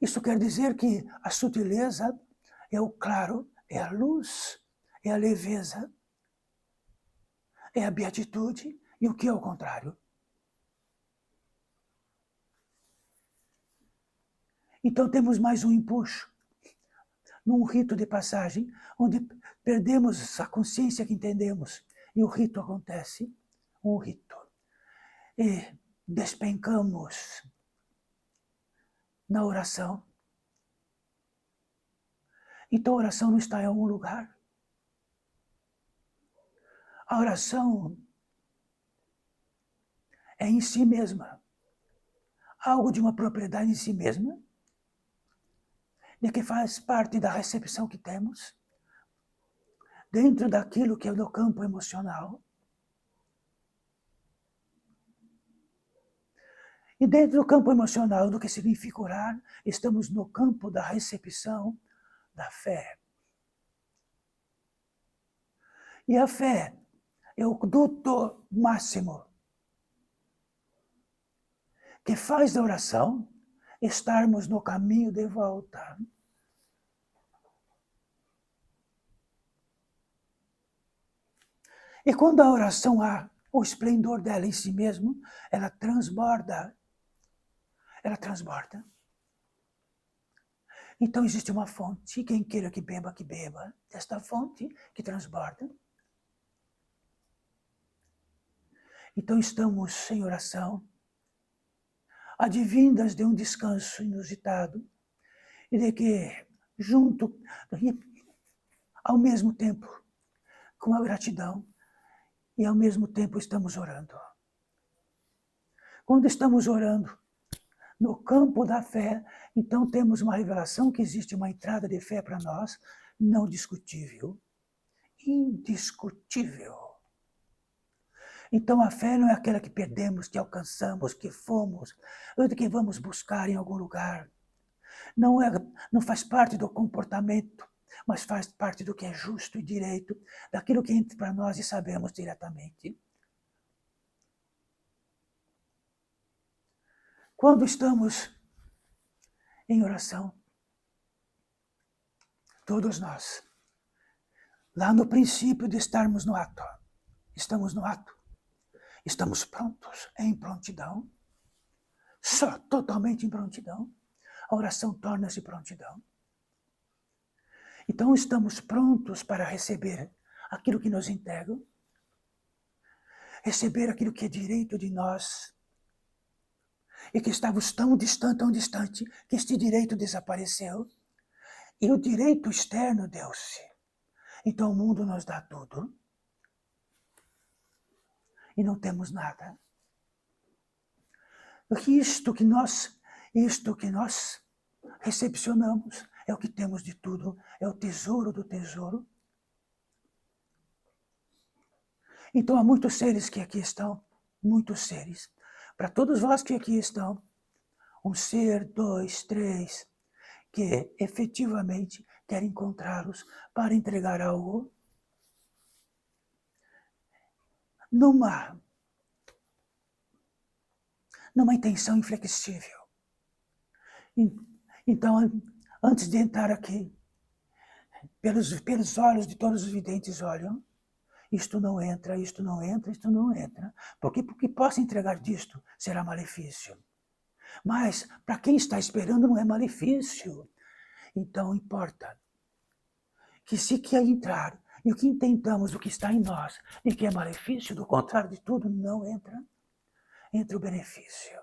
Isso quer dizer que a sutileza é o claro, é a luz, é a leveza, é a beatitude, e o que é o contrário? Então temos mais um empuxo, num rito de passagem, onde perdemos a consciência que entendemos, e o rito acontece, um rito. E despencamos na oração. Então a oração não está em algum lugar. A oração é em si mesma, algo de uma propriedade em si mesma, de que faz parte da recepção que temos, dentro daquilo que é do campo emocional. E dentro do campo emocional, do que significa orar, estamos no campo da recepção da fé. E a fé é o duto máximo que faz da oração estarmos no caminho de volta. E quando a oração há o esplendor dela em si mesmo, ela transborda. Ela transborda. Então existe uma fonte, quem queira que beba, desta fonte que transborda. Então estamos em oração, advindas de um descanso inusitado, e de que, junto, ao mesmo tempo, com a gratidão, e ao mesmo tempo estamos orando. Quando estamos orando no campo da fé, então temos uma revelação que existe uma entrada de fé para nós, não discutível, indiscutível. Então a fé não é aquela que perdemos, que alcançamos, que fomos, ou que vamos buscar em algum lugar. Não faz parte do comportamento, mas faz parte do que é justo e direito, daquilo que entra para nós e sabemos diretamente. Quando estamos em oração, todos nós lá no princípio de estarmos no ato. Estamos no ato. Estamos prontos, em prontidão. Só totalmente em prontidão. A oração torna-se prontidão. Então estamos prontos para receber aquilo que nos entregam, receber aquilo que é direito de nós, e que estávamos tão distante, que este direito desapareceu, e o direito externo deu-se. Então o mundo nos dá tudo, e não temos nada. Isto que nós recepcionamos é o que temos de tudo, é o tesouro do tesouro. Então há muitos seres que aqui estão, muitos seres. Para todos vós que aqui estão, um ser, 2, 3, que efetivamente quer encontrá-los para entregar algo numa intenção inflexível. Então, antes de entrar aqui, pelos olhos de todos os videntes olham, isto não entra, isto não entra, isto não entra. Porque possa entregar disto será malefício. Mas para quem está esperando não é malefício. Então importa que se quer entrar e o que intentamos, o que está em nós e que é malefício, do contrário de tudo, não entra. Entra o benefício.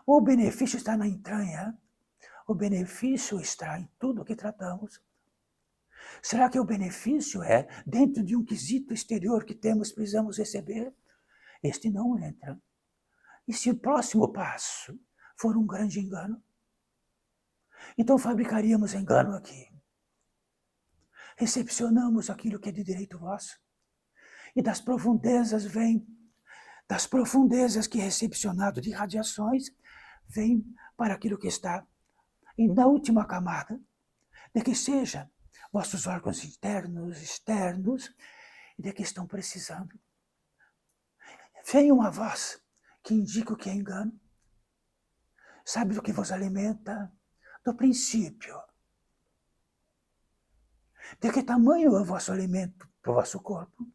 O benefício está na entranha. O benefício está em tudo o que tratamos. Será que o benefício é dentro de um quesito exterior que precisamos receber? Este não entra. E se o próximo passo for um grande engano? Então fabricaríamos engano aqui. Recepcionamos aquilo que é de direito vosso. E das profundezas que é recepcionado de radiações, vem para aquilo que está e na última camada, de que seja vossos órgãos internos, externos, e de que estão precisando. Vem uma voz que indica o que é engano. Sabe do que vos alimenta? Do princípio. De que tamanho é o vosso alimento para o vosso corpo?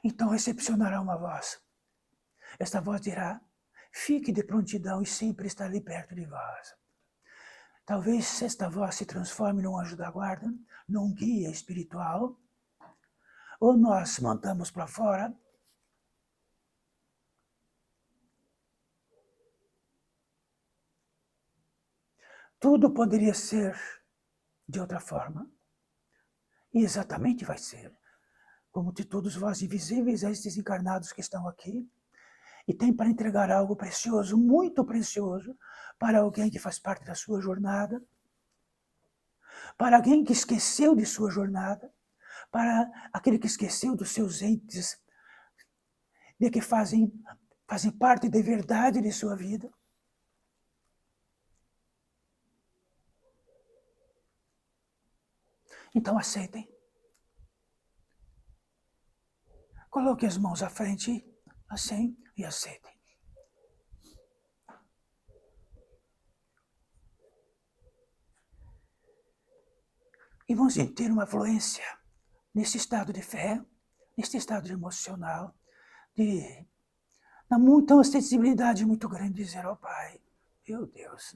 Então recepcionará uma voz. Esta voz dirá, fique de prontidão e sempre estarei perto de vós. Talvez esta voz se transforme num anjo da guarda, num guia espiritual, ou nós mandamos para fora. Tudo poderia ser de outra forma. E exatamente vai ser. Como de todos vós invisíveis a estes encarnados que estão aqui, e tem para entregar algo precioso, muito precioso, para alguém que faz parte da sua jornada, para alguém que esqueceu de sua jornada, para aquele que esqueceu dos seus entes, de que fazem parte de verdade de sua vida. Então aceitem. Coloque as mãos à frente, assim, e aceitem. E vamos ter uma fluência nesse estado de fé, nesse estado emocional, de uma sensibilidade muito grande, de dizer ao Pai, meu Deus,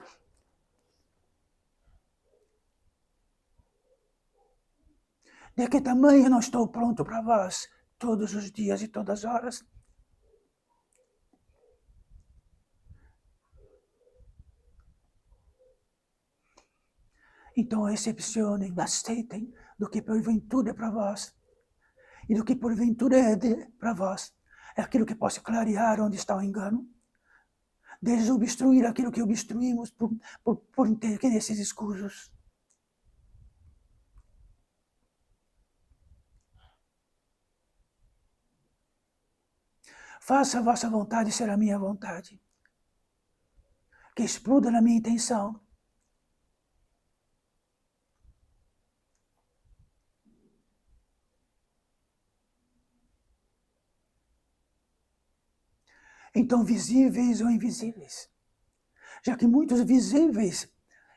de que tamanho eu não estou pronto para vós, todos os dias e todas as horas. Então recepcionem, aceitem do que porventura é para vós. E do que porventura é para vós. É aquilo que possa clarear onde está o engano. Desobstruir aquilo que obstruímos por interesses escusos. Faça a vossa vontade, será a minha vontade. Que exploda na minha intenção. Então, visíveis ou invisíveis. Já que muitos visíveis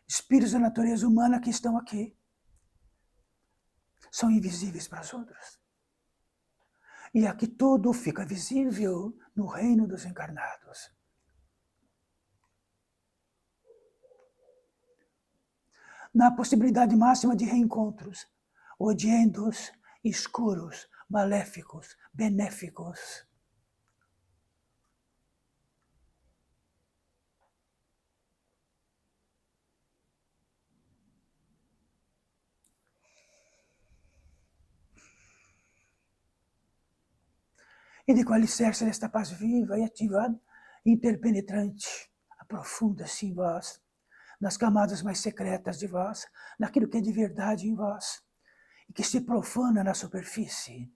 espíritos da natureza humana que estão aqui são invisíveis para os outros. E aqui tudo fica visível no reino dos encarnados. Na possibilidade máxima de reencontros, odiendos, escuros, maléficos, benéficos. E de com o alicerce desta paz viva e ativada, interpenetrante, aprofunda-se em vós, nas camadas mais secretas de vós, naquilo que é de verdade em vós, e que se profana na superfície.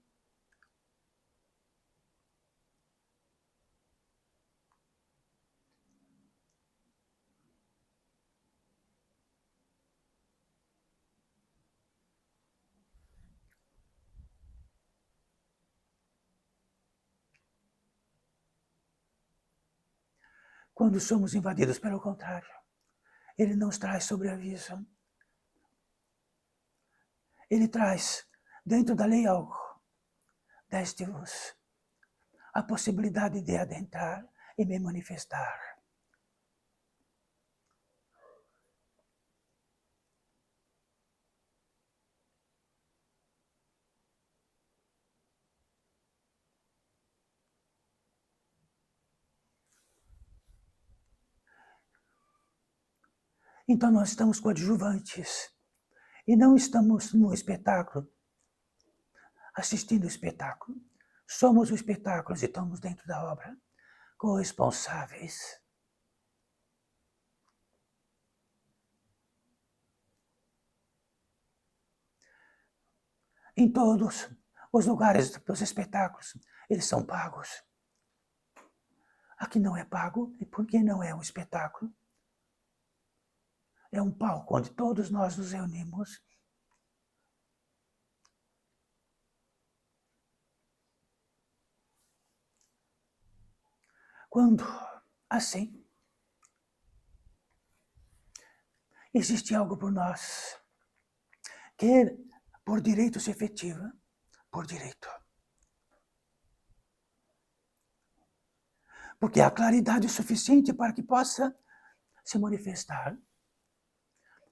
Quando somos invadidos pelo contrário, ele nos traz sobreaviso. Ele traz, dentro da lei algo, deste-vos a possibilidade de adentrar e me manifestar. Então nós estamos coadjuvantes e não estamos no espetáculo, assistindo o espetáculo. Somos o espetáculo e estamos dentro da obra, corresponsáveis. Em todos os lugares dos espetáculos, eles são pagos. Aqui não é pago, e por que não é um espetáculo? É um palco onde todos nós nos reunimos. Quando, assim, existe algo por nós que, por direito, se efetiva, por direito. Porque há claridade suficiente para que possa se manifestar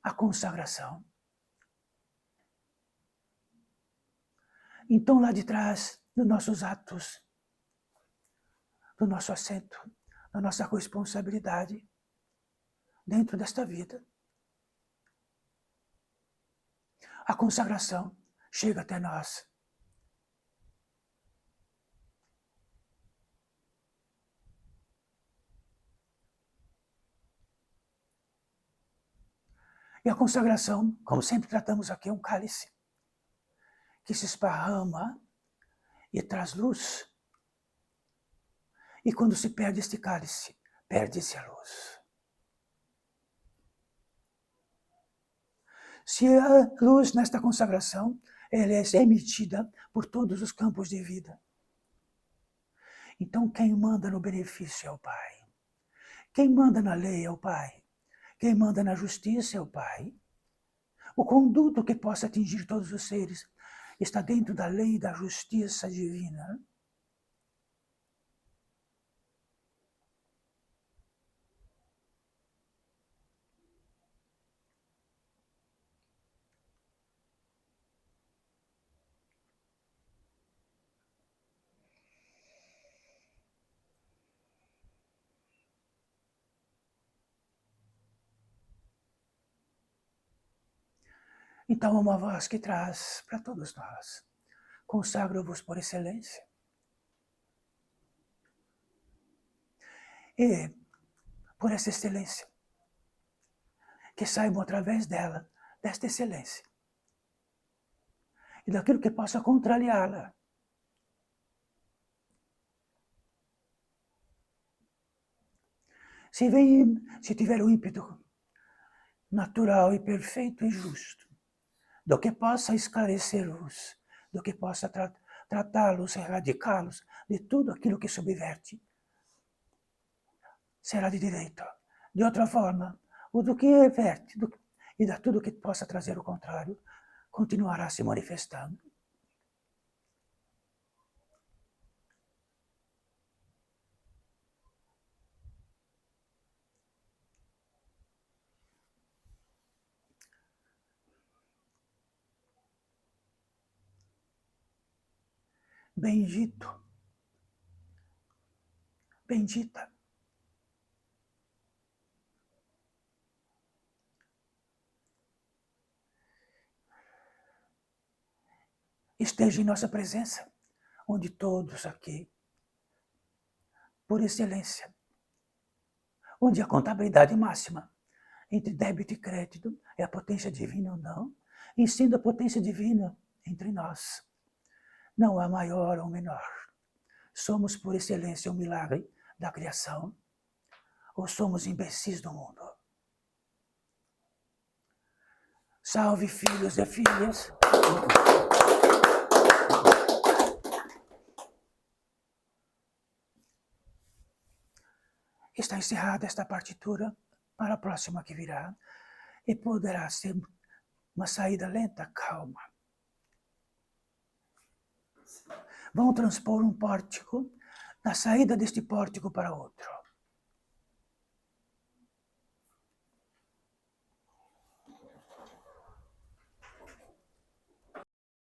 a consagração. Então, lá de trás, dos nossos atos, do nosso assento, da nossa responsabilidade, dentro desta vida, a consagração chega até nós. E a consagração, como sempre tratamos aqui, é um cálice que se esparrama e traz luz. E quando se perde este cálice, perde-se a luz. Se a luz nesta consagração, ela é emitida por todos os campos de vida. Então quem manda no benefício é o Pai. Quem manda na lei é o Pai. Quem manda na justiça é o Pai. O conduto que possa atingir todos os seres está dentro da lei da justiça divina. Então, uma voz que traz para todos nós: consagro-vos por excelência. E, por essa excelência, que saibam através dela, desta excelência, e daquilo que possa contrariá-la. Se tiver o ímpeto natural e perfeito e justo, do que possa esclarecer-vos, do que possa tratá-los, erradicá-los de tudo aquilo que subverte, será de direito. De outra forma, o do que reverte, e de tudo que possa trazer o contrário, continuará se manifestando. Bendito, bendita. Esteja em nossa presença, onde todos aqui, por excelência, onde a contabilidade máxima entre débito e crédito é a potência divina ou não, e sendo a potência divina entre nós, não há maior ou menor. Somos por excelência um milagre da criação, ou somos imbecis do mundo? Salve, filhos e filhas. Está encerrada esta partitura, para a próxima que virá, e poderá ser uma saída lenta, calma. Vão transpor um pórtico, na saída deste pórtico para outro.